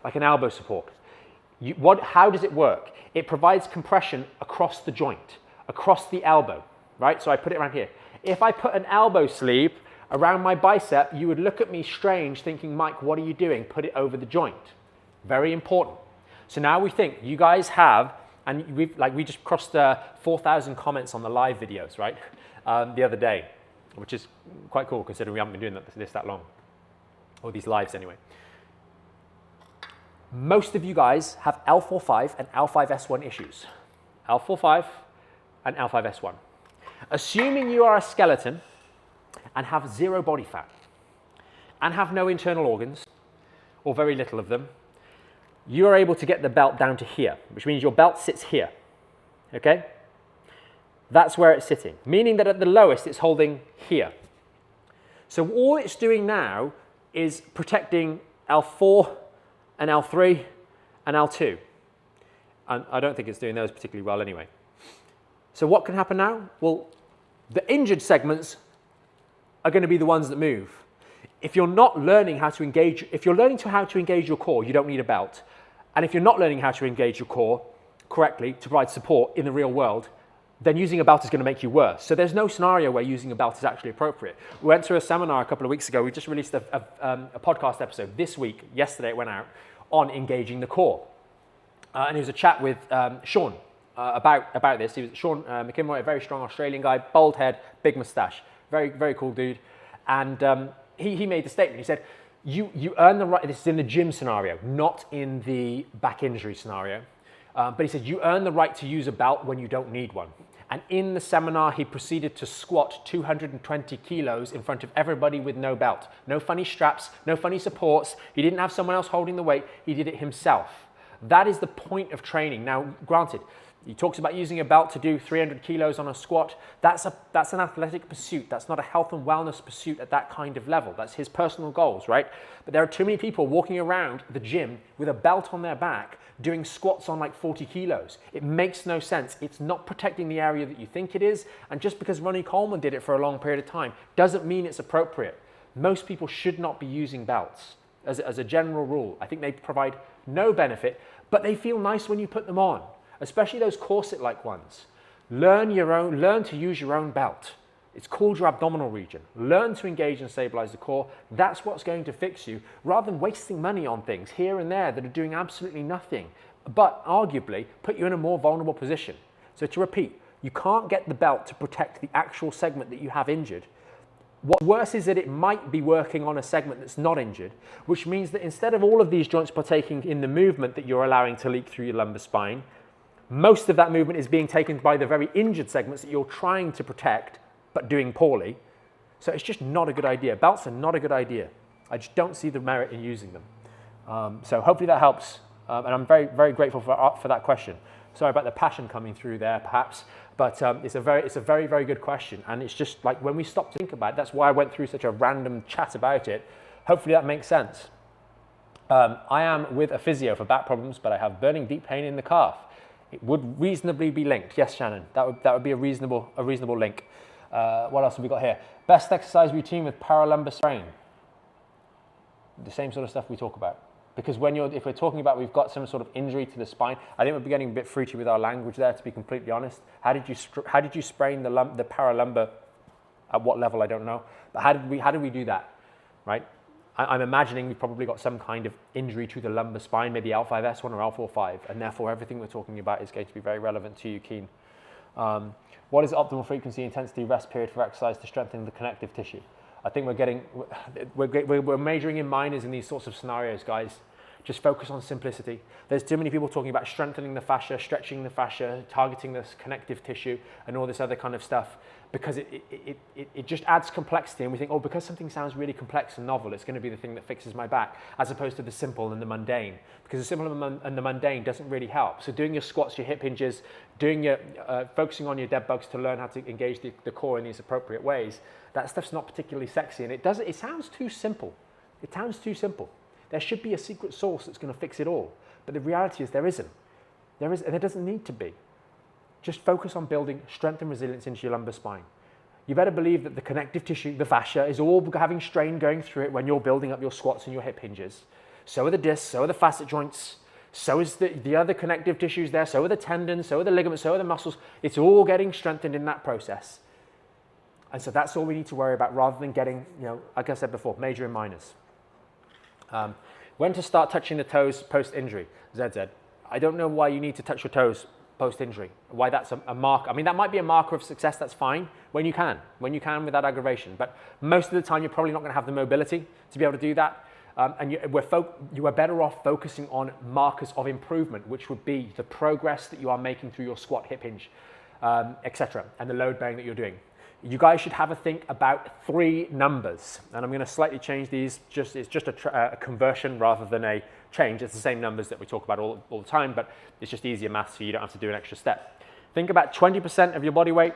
A: like an elbow support. How does it work? It provides compression across the joint, across the elbow, right? So I put it around here. If I put an elbow sleeve around my bicep, you would look at me strange thinking, Mike, what are you doing? Put it over the joint. Very important. So now we think you guys have, and we just crossed 4,000 comments on the live videos, right? The other day, which is quite cool considering we haven't been doing this that long, or these lives anyway. Most of you guys have L4-5 and L5-S1 issues. L4-5 and L5-S1. Assuming you are a skeleton and have zero body fat and have no internal organs, or very little of them, you are able to get the belt down to here, which means your belt sits here, okay? That's where it's sitting, meaning that at the lowest it's holding here. So all it's doing now is protecting L4 and L3 and L2. And I don't think it's doing those particularly well anyway. So what can happen now? Well, the injured segments are going to be the ones that move. If you're not learning how to engage, if you're learning how to engage your core, you don't need a belt. And if you're not learning how to engage your core correctly to provide support in the real world, then using a belt is going to make you worse. So there's no scenario where using a belt is actually appropriate. We went to a seminar a couple of weeks ago. We just released a podcast episode this week. Yesterday it went out on engaging the core. And it was a chat with Sean about this. He was Sean McGill, a very strong Australian guy, bald head, big moustache, very, very cool dude. And he made the statement. He said, you earn the right, this is in the gym scenario, not in the back injury scenario. But he said, you earn the right to use a belt when you don't need one. And in the seminar, he proceeded to squat 220 kilos in front of everybody with no belt. No funny straps, no funny supports. He didn't have someone else holding the weight. He did it himself. That is the point of training. Now, granted, He talks about using a belt to do 300 kilos on a squat. That's an athletic pursuit. That's not a health and wellness pursuit at that kind of level. That's his personal goals, right? But there are too many people walking around the gym with a belt on their back doing squats on like 40 kilos. It makes no sense. It's not protecting the area that you think it is. And just because Ronnie Coleman did it for a long period of time doesn't mean it's appropriate. Most people should not be using belts as a general rule. I think they provide no benefit, but they feel nice when you put them on, especially those corset-like ones. Learn to use your own belt. It's called your abdominal region. Learn to engage and stabilize the core. That's what's going to fix you, rather than wasting money on things here and there that are doing absolutely nothing, but arguably put you in a more vulnerable position. So to repeat, you can't get the belt to protect the actual segment that you have injured. What's worse is that it might be working on a segment that's not injured, which means that instead of all of these joints partaking in the movement that you're allowing to leak through your lumbar spine, most of that movement is being taken by the very injured segments that you're trying to protect, but doing poorly. So it's just not a good idea. Belts are not a good idea. I just don't see the merit in using them. So hopefully that helps. And I'm very, very grateful for that question. Sorry about the passion coming through there, perhaps, but it's a very, very good question. And it's just like when we stop to think about it, that's why I went through such a random chat about it. Hopefully that makes sense. I am with a physio for back problems, but I have burning deep pain in the calf. It would reasonably be linked. Yes, Shannon, that would be a reasonable link. What else have we got here? Best exercise routine with paralumbar strain. The same sort of stuff we talk about. Because if we're talking about we've got some sort of injury to the spine, I think we're getting a bit fruity with our language there, to be completely honest. How did you sprain the paralumbar? At what level, I don't know. But how did we do that, right? I'm imagining we've probably got some kind of injury to the lumbar spine, maybe L5S1 or L45, and therefore everything we're talking about is going to be very relevant to you, Keen. What is optimal frequency, intensity, rest period for exercise to strengthen the connective tissue? I think we're majoring in minors in these sorts of scenarios, guys. Just focus on simplicity. There's too many people talking about strengthening the fascia, stretching the fascia, targeting this connective tissue, and all this other kind of stuff, because it just adds complexity, and we think, oh, because something sounds really complex and novel, it's going to be the thing that fixes my back, as opposed to the simple and the mundane, because the simple and the mundane doesn't really help. So doing your squats, your hip hinges, focusing on your dead bugs to learn how to engage the core in these appropriate ways, that stuff's not particularly sexy, and it sounds too simple. It sounds too simple. There should be a secret sauce that's going to fix it all, but the reality is there isn't. And there doesn't need to be. Just focus on building strength and resilience into your lumbar spine. You better believe that the connective tissue, the fascia, is all having strain going through it when you're building up your squats and your hip hinges. So are the discs, so are the facet joints, so is the other connective tissues there, so are the tendons, so are the ligaments, so are the muscles. It's all getting strengthened in that process. And so that's all we need to worry about, rather than getting, like I said before, major and minors. When to start touching the toes post-injury, ZZ. I don't know why you need to touch your toes post-injury, why that's a mark. I mean, that might be a marker of success, that's fine, when you can without aggravation. But most of the time, you're probably not going to have the mobility to be able to do that. And you are better off focusing on markers of improvement, which would be the progress that you are making through your squat, hip hinge, etc., and the load bearing that you're doing. You guys should have a think about 3 numbers, and I'm going to slightly change these. It's just a conversion rather than a change. It's the same numbers that we talk about all the time, but it's just easier maths, so you don't have to do an extra step. Think about 20% of your body weight,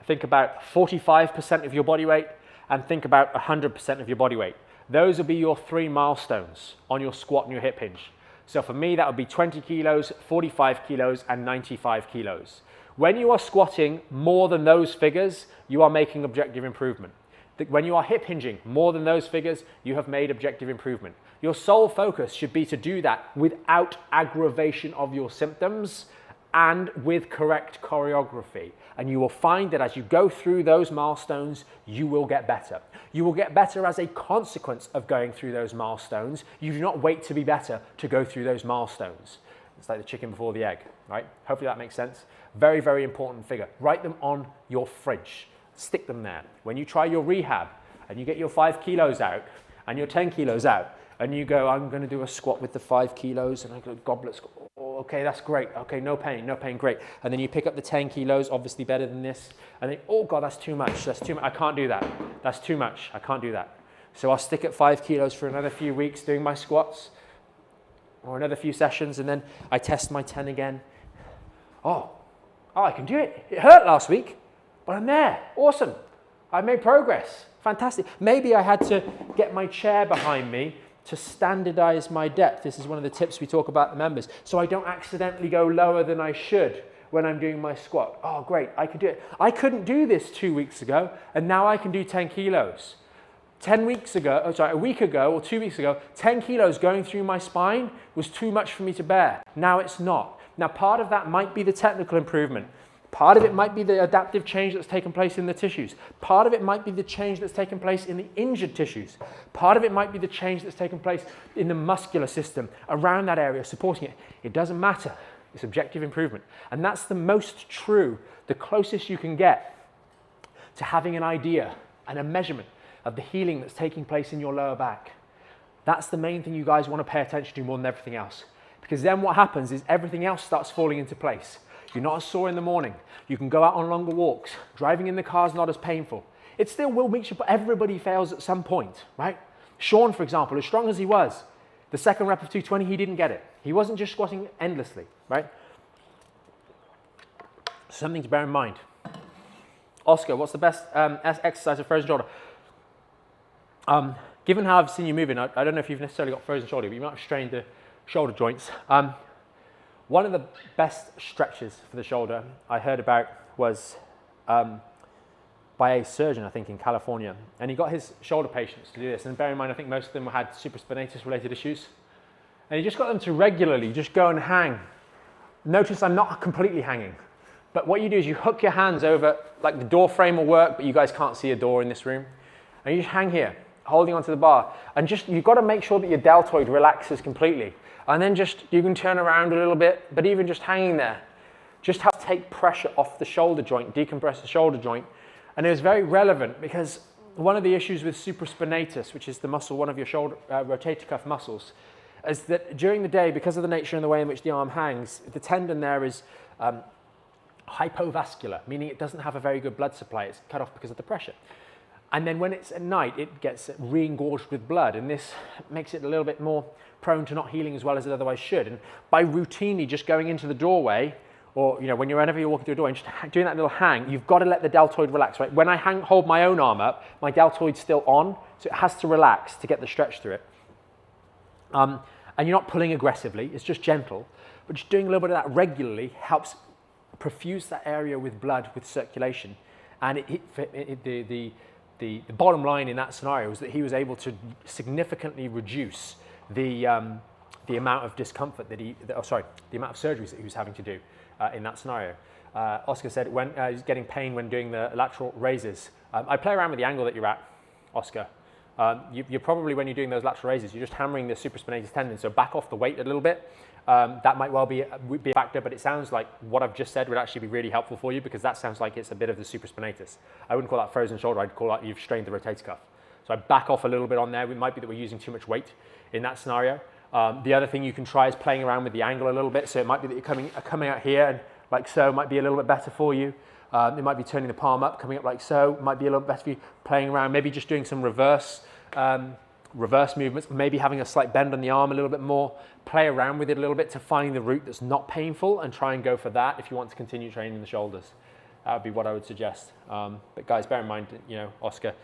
A: think about 45% of your body weight, and think about 100% of your body weight. Those will be your 3 milestones on your squat and your hip hinge. So for me, that would be 20 kilos, 45 kilos, and 95 kilos. When you are squatting more than those figures, you are making objective improvement. When you are hip hinging more than those figures, you have made objective improvement. Your sole focus should be to do that without aggravation of your symptoms and with correct choreography. And you will find that as you go through those milestones, you will get better. You will get better as a consequence of going through those milestones. You do not wait to be better to go through those milestones. It's like the chicken before the egg, right? Hopefully that makes sense. Very, very important figure. Write them on your fridge. Stick them there. When you try your rehab and you get your 5 kilos out and your 10 kilos out and you go, I'm going to do a squat with the 5 kilos and I go goblet squat. Oh, okay, that's great. Okay, no pain, great. And then you pick up the 10 kilos, obviously better than this. And then, oh God, that's too much. That's too much. I can't do that. That's too much. I can't do that. So I'll stick at 5 kilos for another few weeks doing my squats or another few sessions, and then I test my 10 again. oh, I can do it. It hurt last week, but I'm there. Awesome. I made progress. Fantastic. Maybe I had to get my chair behind me to standardize my depth. This is one of the tips we talk about the members, so I don't accidentally go lower than I should when I'm doing my squat. Oh, great, I can do it. I couldn't do this 2 weeks ago, and now I can do 10 kilos. 10 weeks ago, a week ago or 2 weeks ago, 10 kilos going through my spine was too much for me to bear. Now it's not. Now part of that might be the technical improvement. Part of it might be the adaptive change that's taken place in the tissues. Part of it might be the change that's taken place in the injured tissues. Part of it might be the change that's taken place in the muscular system around that area, supporting it. It doesn't matter. It's objective improvement. And that's the most true, the closest you can get to having an idea and a measurement of the healing that's taking place in your lower back. That's the main thing you guys want to pay attention to more than everything else. Because then what happens is everything else starts falling into place. You're not as sore in the morning. You can go out on longer walks. Driving in the car is not as painful. It still will make you, but everybody fails at some point, right? Sean, for example, as strong as he was, the second rep of 220, he didn't get it. He wasn't just squatting endlessly, right? Something to bear in mind. Oscar, what's the best exercise for frozen shoulder? Given how I've seen you moving, I don't know if you've necessarily got frozen shoulder, but you might have strained the shoulder joints. One of the best stretches for the shoulder I heard about was by a surgeon, I think, in California. And he got his shoulder patients to do this. And bear in mind, I think most of them had supraspinatus related issues. And he just got them to regularly just go and hang. Notice I'm not completely hanging. But what you do is you hook your hands over, like the door frame will work, but you guys can't see a door in this room. And you just hang here, holding onto the bar. And just, you've got to make sure that your deltoid relaxes completely. And then just, you can turn around a little bit, but even just hanging there, just help take pressure off the shoulder joint, decompress the shoulder joint. And it was very relevant because one of the issues with supraspinatus, which is the muscle, one of your shoulder rotator cuff muscles, is that during the day, because of the nature and the way in which the arm hangs, the tendon there is hypovascular, meaning it doesn't have a very good blood supply. It's cut off because of the pressure. And then when it's at night, it gets re-engorged with blood, and this makes it a little bit more prone to not healing as well as it otherwise should. And by routinely just going into the doorway, or whenever you're walking through a door and just doing that little hang, you've got to let the deltoid relax, right? When I hold my own arm up, my deltoid's still on, so it has to relax to get the stretch through it. And you're not pulling aggressively, it's just gentle, but just doing a little bit of that regularly helps perfuse that area with blood, with circulation. And the bottom line in that scenario was that he was able to significantly reduce the amount of discomfort that the amount of surgeries that he was having to do in that scenario. Oscar said when he's getting pain when doing the lateral raises. I play around with the angle that you're at, Oscar. You're probably, when you're doing those lateral raises, you're just hammering the supraspinatus tendon, so back off the weight a little bit. That might well be a factor, but it sounds like what I've just said would actually be really helpful for you, because that sounds like it's a bit of the supraspinatus. I wouldn't call that frozen shoulder, I'd call that you've strained the rotator cuff. So I back off a little bit on there. It might be that we're using too much weight in that scenario. The other thing you can try is playing around with the angle a little bit. So it might be that you're coming out here, and like so might be a little bit better for you. It might be turning the palm up, coming up like so, might be a little bit better for you. Playing around, maybe just doing some reverse movements, maybe having a slight bend on the arm a little bit more. Play around with it a little bit to find the route that's not painful, and try and go for that if you want to continue training the shoulders. That would be what I would suggest. But guys, bear in mind, Oscar,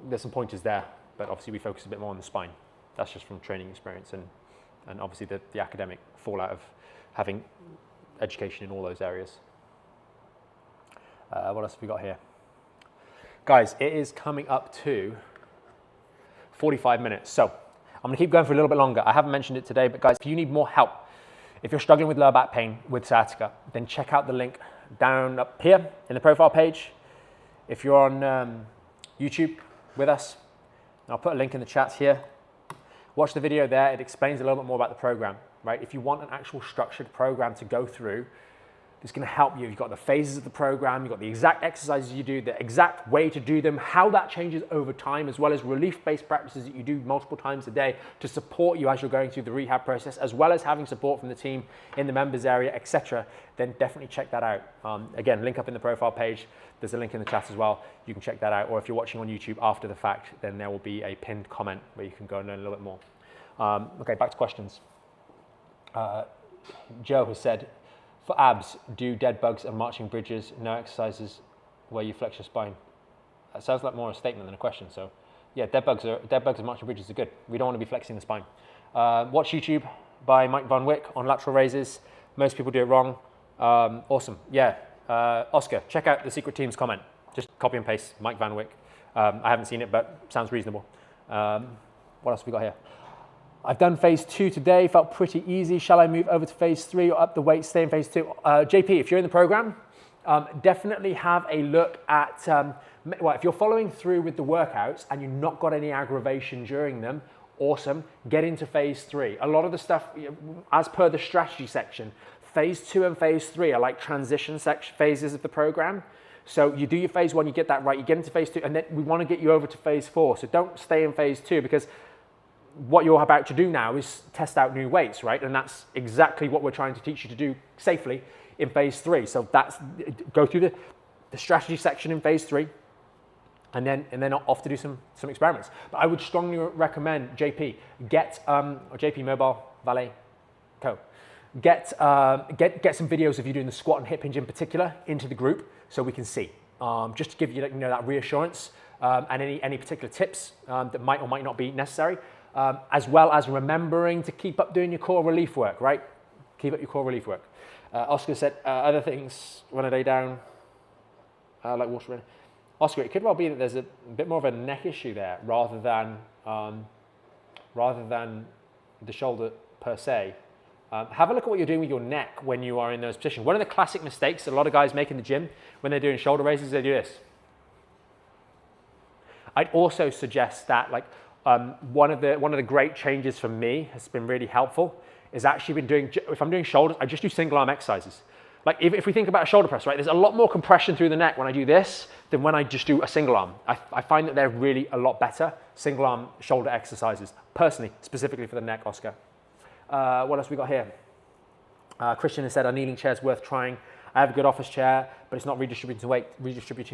A: there's some pointers there, but obviously we focus a bit more on the spine. That's just from training experience and obviously the academic fallout of having education in all those areas. What else have we got here? Guys, it is coming up to 45 minutes. So I'm gonna keep going for a little bit longer. I haven't mentioned it today, but guys, if you need more help, if you're struggling with lower back pain with sciatica, then check out the link down up here in the profile page. If you're on YouTube with us, I'll put a link in the chat here. Watch the video there. It explains a little bit more about the program, right? If you want an actual structured program to go through, it's going to help you. You've got the phases of the program, you've got the exact exercises you do, the exact way to do them, how that changes over time, as well as relief-based practices that you do multiple times a day to support you as you're going through the rehab process, as well as having support from the team in the members area, etc. Then definitely check that out. Again, link up in the profile page. There's a link in the chat as well. You can check that out. Or if you're watching on YouTube after the fact, then there will be a pinned comment where you can go and learn a little bit more. Okay, back to questions. Joe has said, For abs, do dead bugs and marching bridges, no exercises where you flex your spine. That sounds like more a statement than a question. So yeah, dead bugs and marching bridges are good. We don't want to be flexing the spine. Watch YouTube by Mike Van Wyck on lateral raises. Most people do it wrong. Awesome. Yeah. Oscar, check out the Secret Team's comment. Just copy and paste Mike Van Wyck. I haven't seen it, but sounds reasonable. What else have we got here? I've done phase 2 today, felt pretty easy. Shall I move over to phase 3 or up the weight, stay in phase 2? JP, if you're in the program, definitely have a look at, well, if you're following through with the workouts and you've not got any aggravation during them, awesome, get into phase 3. A lot of the stuff, as per the strategy section, phase 2 and phase 3 are like transition phases of the program. So you do your phase 1, you get that right, you get into phase 2, and then we want to get you over to phase 4. So don't stay in phase 2, because what you're about to do now is test out new weights, right? And that's exactly what we're trying to teach you to do safely in phase 3. So that's, go through the strategy section in phase 3, and then off to do some experiments. But I would strongly recommend JP, or JP Mobile Valet Co. Get some videos of you doing the squat and hip hinge in particular into the group, so we can see, just to give you, that reassurance, and any particular tips that might or might not be necessary, as well as remembering to keep up doing your core relief work, right? Keep up your core relief work. Oscar said other things when I lay down, like water. Oscar, it could well be that there's a bit more of a neck issue there rather than the shoulder per se. Have a look at what you're doing with your neck when you are in those positions. One of the classic mistakes that a lot of guys make in the gym when they're doing shoulder raises, they do this. I'd also suggest that, like, one of the great changes for me has been really helpful is actually been doing, if I'm doing shoulders, I just do single arm exercises. Like if we think about a shoulder press, right, there's a lot more compression through the neck when I do this than when I just do a single arm. I find that they're really a lot better, single arm shoulder exercises, personally, specifically for the neck, Oscar. What else we got here? Christian has said, a kneeling chair is worth trying. I have a good office chair, but it's not redistributing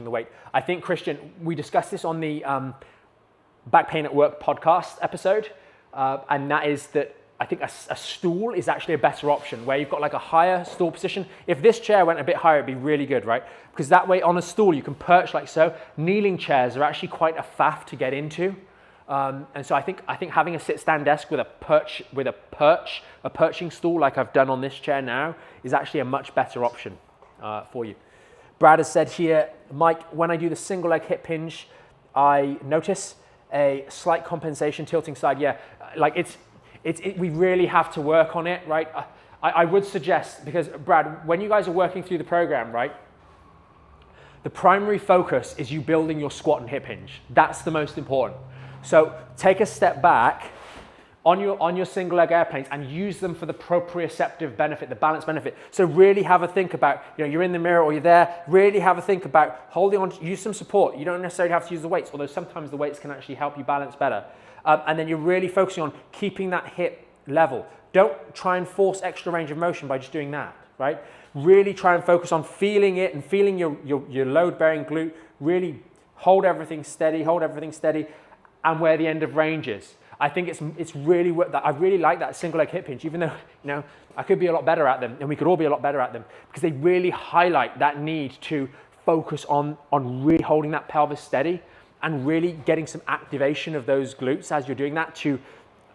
A: the weight. I think, Christian, we discussed this on the Back Pain at Work podcast episode, and that is that I think a stool is actually a better option, where you've got like a higher stool position. If this chair went a bit higher, it'd be really good, right? Because that way on a stool, you can perch like so. Kneeling chairs are actually quite a faff to get into. And so I think having a sit-stand desk with a perching stool like I've done on this chair now is actually a much better option for you. Brad has said here, Mike, when I do the single leg hip hinge, I notice a slight compensation tilting side. Yeah, like we really have to work on it, right? I would suggest, because Brad, when you guys are working through the program, right, the primary focus is you building your squat and hip hinge. That's the most important. So take a step back on your single leg airplanes and use them for the proprioceptive benefit, the balance benefit. So really have a think about, you're in the mirror or you're there, really have a think about holding on, use some support. You don't necessarily have to use the weights, although sometimes the weights can actually help you balance better. And then you're really focusing on keeping that hip level. Don't try and force extra range of motion by just doing that, right? Really try and focus on feeling it and feeling your load-bearing glute. Really hold everything steady, and where the end of range is. I think it's really worth that. I really like that single leg hip hinge, even though I could be a lot better at them, and we could all be a lot better at them, because they really highlight that need to focus on really holding that pelvis steady and really getting some activation of those glutes as you're doing that to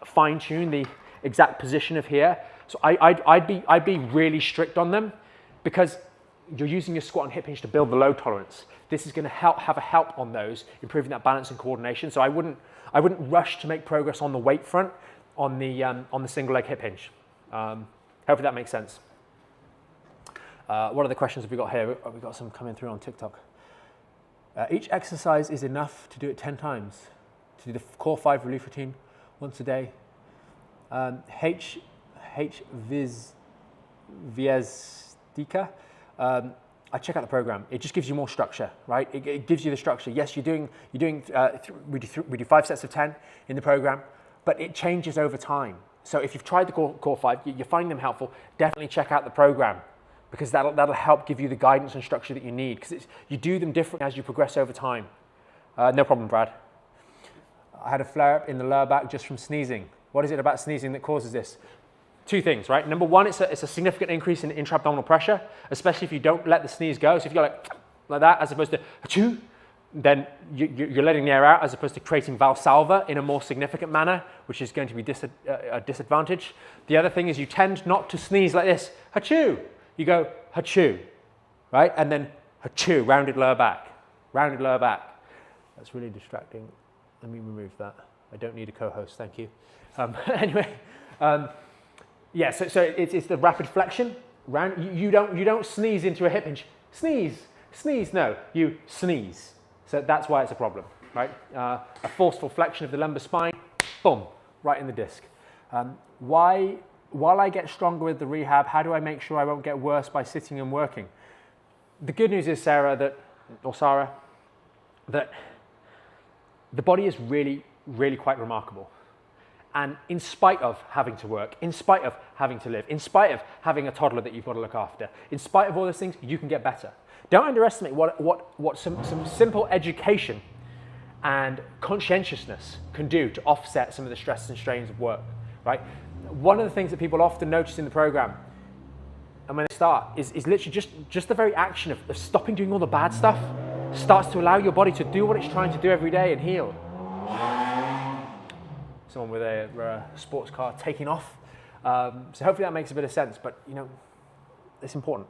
A: fine tune the exact position of here. So I'd be really strict on them, because you're using your squat and hip hinge to build the load tolerance. This is going to have a help on those, improving that balance and coordination. So I wouldn't rush to make progress on the weight front on the single leg hip hinge. Hopefully that makes sense. What other questions have we got here? We've got some coming through on TikTok. Each exercise is enough to do it 10 times. To do the core 5 relief routine once a day. Viesdika. I check out the program. It just gives you more structure, right? It gives you the structure. Yes, we do 5 sets of 10 in the program, but it changes over time. So if you've tried the core 5, you find them helpful, definitely check out the program, because that'll help give you the guidance and structure that you need, because you do them differently as you progress over time. No problem, Brad. I had a flare-up in the lower back just from sneezing. What is it about sneezing that causes this? two things, right? Number one, it's a significant increase in intra-abdominal pressure, especially if you don't let the sneeze go. So if you go like that, as opposed to achoo, then you're letting the air out as opposed to creating valsalva in a more significant manner, which is going to be a disadvantage. The other thing is you tend not to sneeze like this, achoo. You go achoo, right? And then achoo, rounded lower back, rounded lower back. That's really distracting. Let me remove that. I don't need a co-host, thank you. Anyway, yeah, so it's the rapid flexion. You don't sneeze into a hip hinge. Sneeze, no, you sneeze. So that's why it's a problem, right? A forceful flexion of the lumbar spine, boom, right in the disc. While I get stronger with the rehab, how do I make sure I won't get worse by sitting and working? The good news is, Sarah, that the body is really, really quite remarkable. And in spite of having to work, in spite of having to live, in spite of having a toddler that you've got to look after, in spite of all those things, you can get better. Don't underestimate what some simple education and conscientiousness can do to offset some of the stress and strains of work, right? One of the things that people often notice in the program, and when they start, is literally just the very action of stopping doing all the bad stuff starts to allow your body to do what it's trying to do every day and heal. Someone with a sports car taking off. So hopefully that makes a bit of sense, but you know, it's important.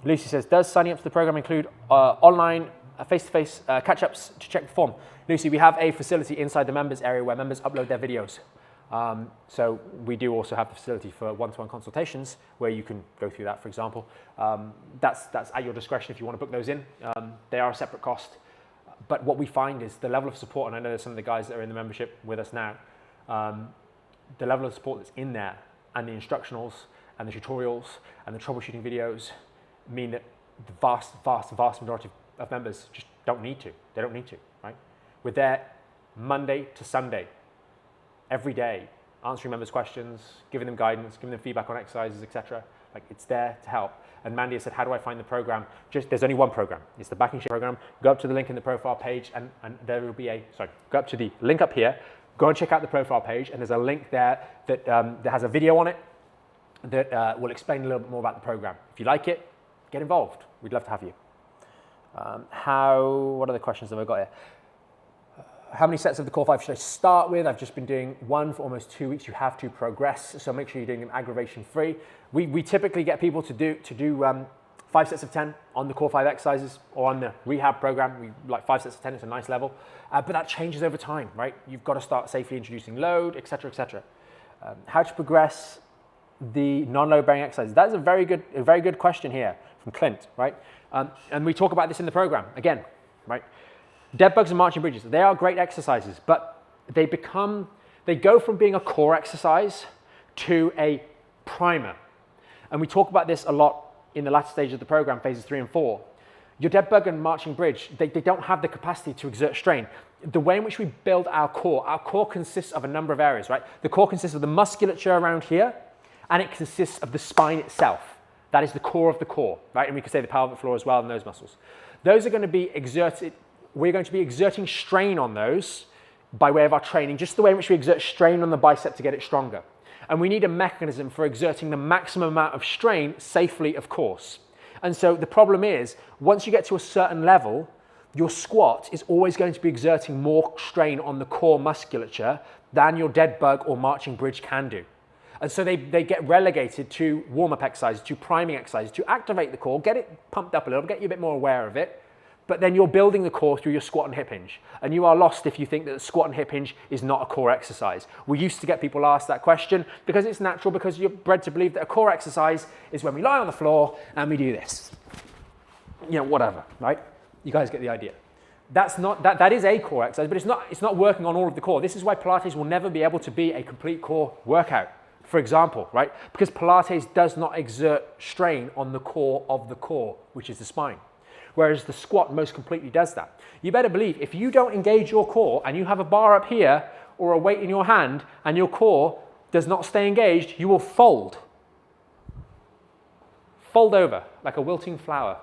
A: Lucy says, does signing up to the program include online face-to-face catch-ups to check the form? Lucy, we have a facility inside the members area where members upload their videos. So we do also have the facility for one-to-one consultations where you can go through that, for example. That's at your discretion if you want to book those in. They are a separate cost. But what we find is the level of support, and I know there's some of the guys that are in the membership with us now, the level of support that's in there and the instructionals and the tutorials and the troubleshooting videos mean that the vast majority of members just don't need to. They don't need to, right? We're there Monday to Sunday, every day, answering members' questions, giving them guidance, giving them feedback on exercises, etc. Like, it's there to help. And Mandy has said, how do I find the program? There's only one program. It's the Back in Shape program. Go up to the link in the profile page and there will be go up to the link up here, go and check out the profile page, and there's a link there that has a video on it that will explain a little bit more about the program. If you like it, get involved. We'd love to have you. What other questions have I got here? How many sets of the core 5 should I start with? I've just been doing one for almost 2 weeks. You have to progress, so make sure you're doing them aggravation free. We typically get people to do 5 sets of 10 on the core 5 exercises or on the rehab program. We like 5 sets of 10, it's a nice level, but that changes over time, right? You've got to start safely introducing load, etc., etc. How to progress the non-load bearing exercises? That is a very good question here from Clint, right? And we talk about this in the program again, right? Dead bugs and marching bridges, they are great exercises, but they go from being a core exercise to a primer. And we talk about this a lot in the latter stage of the program, phases 3 and 4. Your dead bug and marching bridge, they don't have the capacity to exert strain. The way in which we build our core consists of a number of areas, right? The core consists of the musculature around here, and it consists of the spine itself. That is the core of the core, right? And we could say the pelvic floor as well and those muscles. Those are going to be exerted. We're going to be exerting strain on those by way of our training, just the way in which we exert strain on the bicep to get it stronger. And we need a mechanism for exerting the maximum amount of strain safely, of course. And so the problem is, once you get to a certain level, your squat is always going to be exerting more strain on the core musculature than your dead bug or marching bridge can do. And so they get relegated to warm-up exercises, to priming exercises, to activate the core, get it pumped up a little, get you a bit more aware of it. But then you're building the core through your squat and hip hinge. And you are lost if you think that the squat and hip hinge is not a core exercise. We used to get people asked that question because it's natural, because you're bred to believe that a core exercise is when we lie on the floor and we do this. You know, whatever, right? You guys get the idea. That is a core exercise, but it's not working on all of the core. This is why Pilates will never be able to be a complete core workout, for example, right? Because Pilates does not exert strain on the core of the core, which is the spine. Whereas the squat most completely does that. You better believe if you don't engage your core and you have a bar up here or a weight in your hand and your core does not stay engaged, you will fold. Fold over like a wilting flower.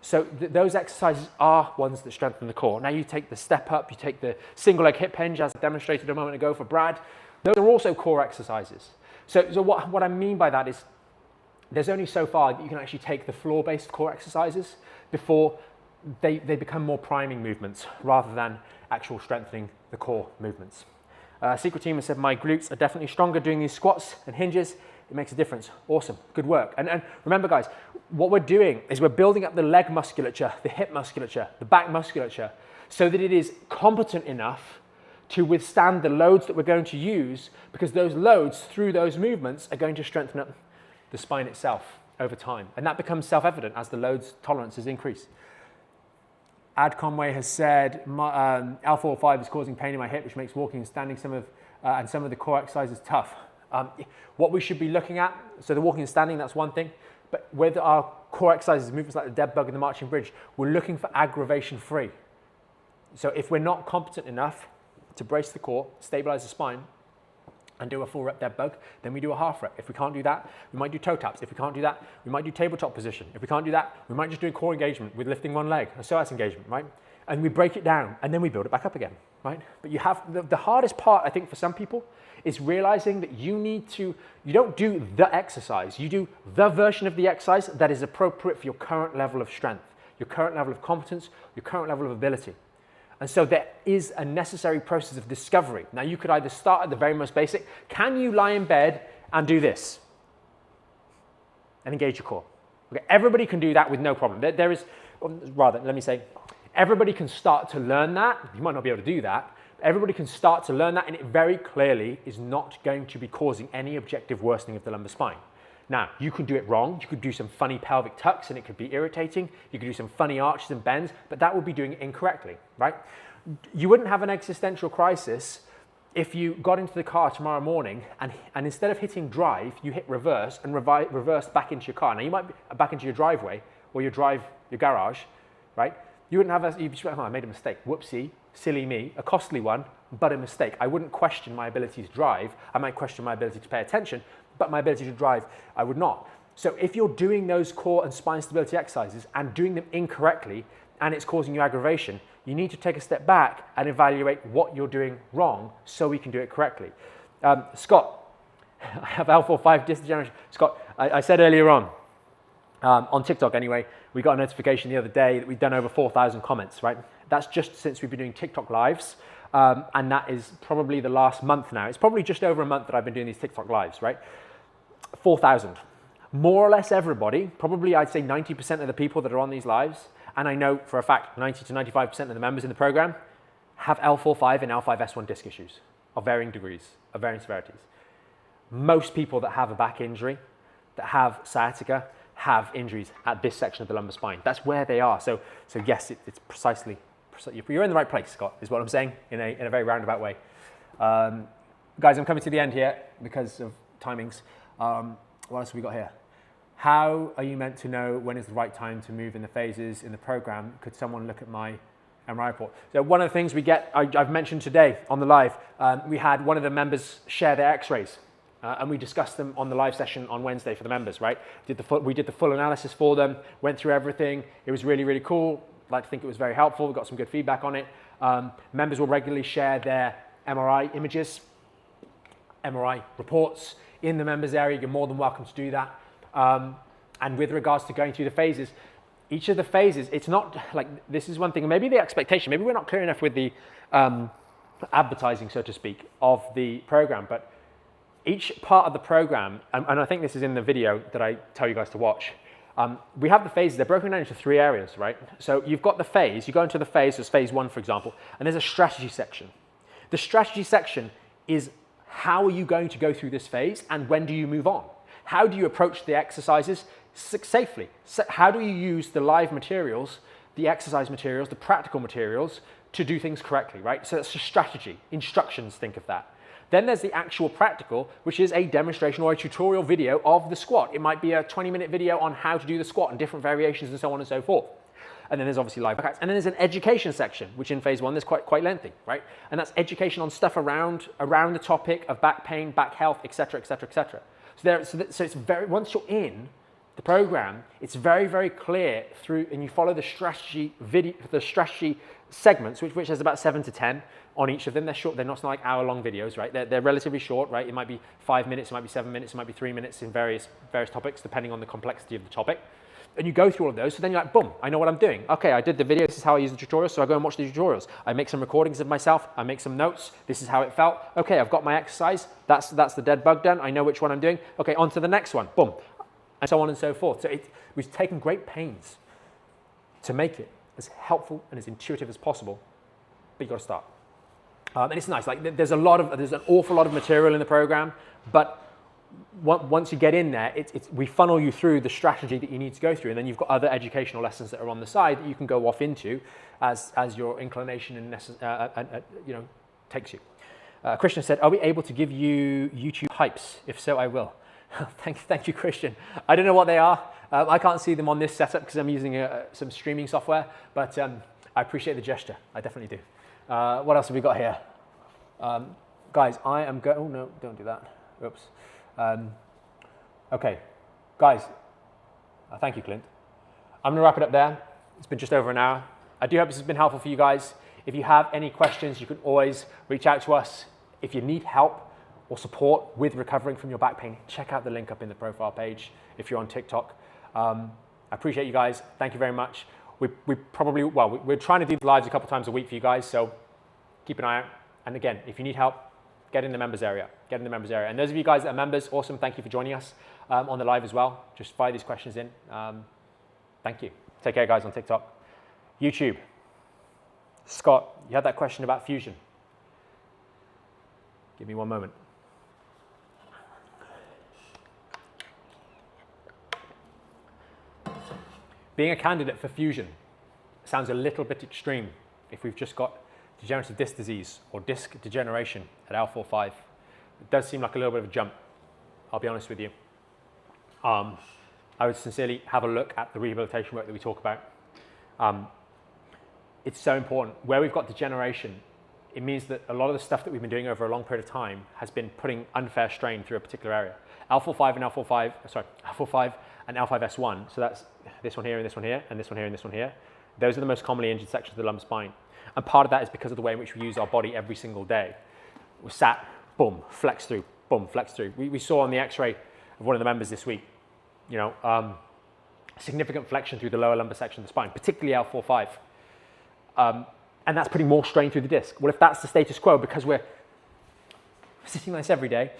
A: So those exercises are ones that strengthen the core. Now you take the step up, you take the single leg hip hinge as demonstrated a moment ago for Brad. Those are also core exercises. So what I mean by that is there's only so far that you can actually take the floor-based core exercises before they become more priming movements rather than actual strengthening the core movements. Secret Team has said, my glutes are definitely stronger doing these squats and hinges. It makes a difference. Awesome, good work. And remember guys, what we're doing is we're building up the leg musculature, the hip musculature, the back musculature, so that it is competent enough to withstand the loads that we're going to use, because those loads through those movements are going to strengthen up the spine itself over time. And that becomes self-evident as the loads tolerances increase. Ad Conway has said, L4-5 is causing pain in my hip, which makes walking and standing some of the core exercises tough. What we should be looking at, so the walking and standing, that's one thing, but with our core exercises, movements like the dead bug and the marching bridge, we're looking for aggravation free. So if we're not competent enough to brace the core, stabilize the spine, and do a full rep dead bug, then we do a half rep. If we can't do that, we might do toe taps. If we can't do that, we might do tabletop position. If we can't do that, we might just do a core engagement with lifting one leg, a psoas engagement, right? And we break it down, and then we build it back up again, right? But you have, the hardest part, I think, for some people is realizing that you don't do the exercise, you do the version of the exercise that is appropriate for your current level of strength, your current level of competence, your current level of ability. And so there is a necessary process of discovery. Now you could either start at the very most basic. Can you lie in bed and do this? And engage your core. Okay, everybody can do that with no problem. There is, rather, let me say, everybody can start to learn that. You might not be able to do that. Everybody can start to learn that, and it very clearly is not going to be causing any objective worsening of the lumbar spine. Now, you could do it wrong. You could do some funny pelvic tucks and it could be irritating. You could do some funny arches and bends, but that would be doing it incorrectly, right? You wouldn't have an existential crisis if you got into the car tomorrow morning and instead of hitting drive, you hit reverse and reverse back into your car. Now, you might be back into your driveway or your garage, right? You wouldn't have you'd be like, oh, I made a mistake. Whoopsie, silly me, a costly one, but a mistake. I wouldn't question my ability to drive. I might question my ability to pay attention, but my ability to drive, I would not. So if you're doing those core and spine stability exercises and doing them incorrectly and it's causing you aggravation, you need to take a step back and evaluate what you're doing wrong so we can do it correctly. Scott, I have L4-5 disc degeneration. Scott, I said earlier on TikTok anyway, we got a notification the other day that we've done over 4,000 comments, right? That's just since we've been doing TikTok lives. And that is probably the last month now. It's probably just over a month that I've been doing these TikTok lives, right? 4,000. More or less everybody, probably I'd say 90% of the people that are on these lives, and I know for a fact 90 to 95% of the members in the program have L4-5 and L5-S1 disc issues of varying degrees, of varying severities. Most people that have a back injury, that have sciatica, have injuries at this section of the lumbar spine. That's where they are. So yes, it's precisely, you're in the right place, Scott, is what I'm saying in a very roundabout way. Guys, I'm coming to the end here because of timings. What else have we got here? How are you meant to know when is the right time to move in the phases in the program? Could someone look at my MRI report? So one of the things we get, I've mentioned today on the live, we had one of the members share their x-rays and we discussed them on the live session on Wednesday for the members, right? We did the full analysis for them, went through everything. It was really, really cool. I'd like to think it was very helpful. We got some good feedback on it. Members will regularly share their MRI images, MRI reports in the members area. You're more than welcome to do that. And with regards to going through the phases, each of the phases, it's not like, this is one thing, maybe the expectation, maybe we're not clear enough with the advertising, so to speak, of the program, but each part of the program, and I think this is in the video that I tell you guys to watch, we have the phases, they're broken down into 3 areas, right? So you've got the phase, you go into the phase, there's phase 1, for example, and there's a strategy section. The strategy section is how are you going to go through this phase and when do you move on? How do you approach the exercises safely? So how do you use the live materials, the exercise materials, the practical materials to do things correctly, right? So that's a strategy, instructions, think of that. Then there's the actual practical, which is a demonstration or a tutorial video of the squat. It might be a 20-minute video on how to do the squat and different variations and so on and so forth. And then there's obviously live workouts. And then there's an education section, which in phase 1 is quite lengthy, right? And that's education on stuff around the topic of back pain, back health, etc., etc., etc. So it's very, once you're in, the program, it's very, very clear through, and you follow the strategy video, the strategy segments, which has about 7 to 10 on each of them. They're short, they're not like hour-long videos, right? They're relatively short, right? It might be 5 minutes, it might be 7 minutes, it might be 3 minutes in various topics, depending on the complexity of the topic. And you go through all of those, so then you're like, boom, I know what I'm doing. Okay, I did the video, this is how I use the tutorials, so I go and watch the tutorials. I make some recordings of myself, I make some notes, this is how it felt. Okay, I've got my exercise, that's the dead bug done, I know which one I'm doing. Okay, on to the next one, boom. And so on and so forth. So we've taken great pains to make it as helpful and as intuitive as possible, but you've got to start. And it's nice, like there's an awful lot of material in the program, but once you get in there, we funnel you through the strategy that you need to go through, and then you've got other educational lessons that are on the side that you can go off into as your inclination and takes you. Christian said, "Are we able to give you YouTube hypes? If so, I will." Thank you, Christian. I don't know what they are. I can't see them on this setup because I'm using some streaming software, but I appreciate the gesture. I definitely do. What else have we got here? Guys, I am going... Oh, no, don't do that. Oops. Okay. Guys, thank you, Clint. I'm going to wrap it up there. It's been just over an hour. I do hope this has been helpful for you guys. If you have any questions, you can always reach out to us. If you need help or support with recovering from your back pain, check out the link up in the profile page if you're on TikTok. I appreciate you guys. Thank you very much. We're trying to do lives a couple times a week for you guys, so keep an eye out. And again, if you need help, get in the members area. Get in the members area. And those of you guys that are members, awesome. Thank you for joining us on the live as well. Just fire these questions in. Thank you. Take care, guys, on TikTok. YouTube. Scott, you had that question about fusion. Give me one moment. Being a candidate for fusion sounds a little bit extreme if we've just got degenerative disc disease or disc degeneration at L4-5. It does seem like a little bit of a jump, I'll be honest with you. I would sincerely have a look at the rehabilitation work that we talk about. It's so important. Where we've got degeneration, it means that a lot of the stuff that we've been doing over a long period of time has been putting unfair strain through a particular area. L4-5 and L5S1, so that's this one here and this one here and this one here and this one here. Those are the most commonly injured sections of the lumbar spine. And part of that is because of the way in which we use our body every single day. We're sat, boom, flex through, boom, flex through. We saw on the x-ray of one of the members this week, significant flexion through the lower lumbar section of the spine, particularly L4-5. And that's putting more strain through the disc. Well, if that's the status quo, because we're sitting like this every day,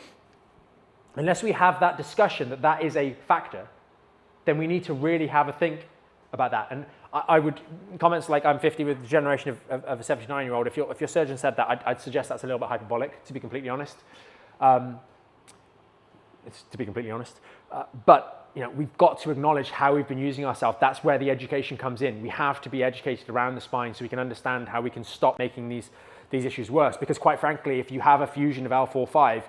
A: unless we have that discussion that that is a factor, then we need to really have a think about that. And I would, comments like I'm 50 with the generation of a 79-year-old, if your surgeon said that, I'd suggest that's a little bit hyperbolic, to be completely honest. But we've got to acknowledge how we've been using ourselves. That's where the education comes in. We have to be educated around the spine so we can understand how we can stop making these issues worse. Because quite frankly, if you have a fusion of L4-5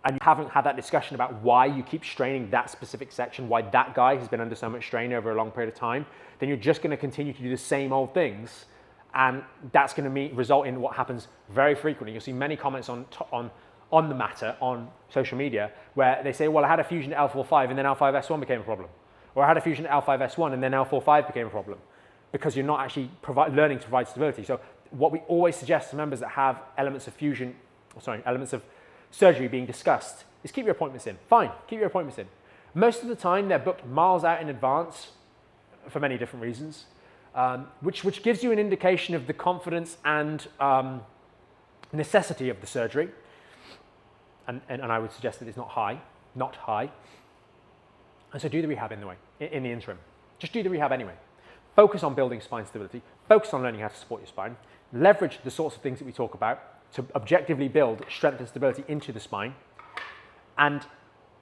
A: and you haven't had that discussion about why you keep straining that specific section, why that guy has been under so much strain over a long period of time, then you're just going to continue to do the same old things. And that's going to result in what happens very frequently. You'll see many comments on the matter on social media where they say, well, I had a fusion at L4-5 and then L5S1 became a problem. Or I had a fusion at L5S1 and then L4-5 became a problem, because you're not actually learning to provide stability. So what we always suggest to members that have elements of fusion, elements of surgery being discussed is keep your appointments in. Fine, keep your appointments in. Most of the time they're booked miles out in advance for many different reasons, which gives you an indication of the confidence and necessity of the surgery. And I would suggest that it's not high. And so do the rehab in the interim. Just do the rehab anyway. Focus on building spine stability. Focus on learning how to support your spine. Leverage the sorts of things that we talk about to objectively build strength and stability into the spine, and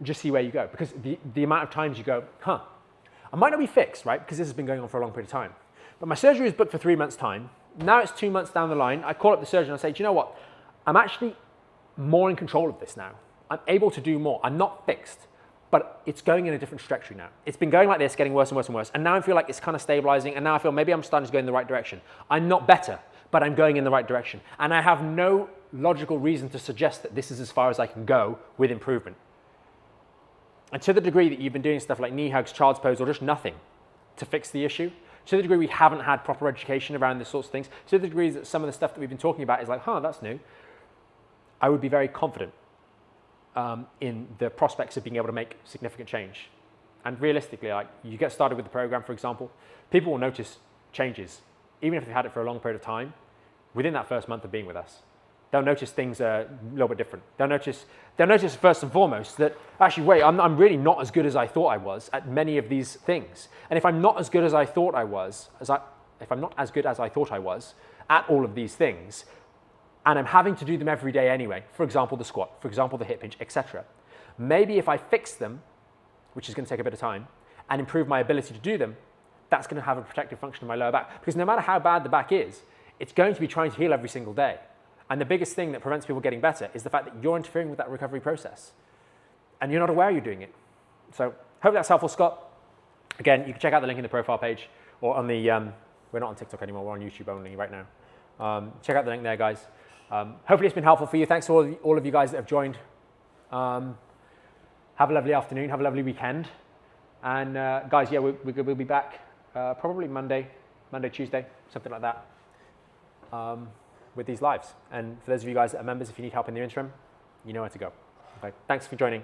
A: just see where you go. Because the amount of times you go, I might not be fixed, right? Because this has been going on for a long period of time. But my surgery is booked for 3 months' time. Now it's 2 months down the line. I call up the surgeon and I say, do you know what? I'm actually more in control of this now. I'm able to do more. I'm not fixed, but it's going in a different trajectory now. It's been going like this, getting worse and worse and worse. And now I feel like it's kind of stabilizing. And now I feel maybe I'm starting to go in the right direction. I'm not better, but I'm going in the right direction. And I have no logical reason to suggest that this is as far as I can go with improvement. And to the degree that you've been doing stuff like knee hugs, child's pose, or just nothing to fix the issue, to the degree we haven't had proper education around these sorts of things, to the degree that some of the stuff that we've been talking about is like, huh, that's new, I would be very confident in the prospects of being able to make significant change. And realistically, like, you get started with the program, for example, people will notice changes, even if they've had it for a long period of time, within that first month of being with us. They'll notice things are a little bit different. They'll notice first and foremost that, actually, wait, I'm really not as good as I thought I was at many of these things. And if I'm not as good as I thought I was, if I'm not as good as I thought I was at all of these things, and I'm having to do them every day anyway, for example, the squat, for example, the hip hinge, etc. Maybe if I fix them, which is going to take a bit of time, and improve my ability to do them, that's going to have a protective function in my lower back. Because no matter how bad the back is, it's going to be trying to heal every single day. And the biggest thing that prevents people getting better is the fact that you're interfering with that recovery process. And you're not aware you're doing it. So hope that's helpful, Scott. Again, you can check out the link in the profile page, or on the, we're not on TikTok anymore, we're on YouTube only right now. Check out the link there, guys. Hopefully it's been helpful for you. Thanks to all of you guys that have joined. Have a lovely afternoon, have a lovely weekend. And guys, yeah, we'll be back probably Monday, Tuesday, something like that. With these lives. And for those of you guys that are members, if you need help in the interim, you know where to go. Okay, thanks for joining.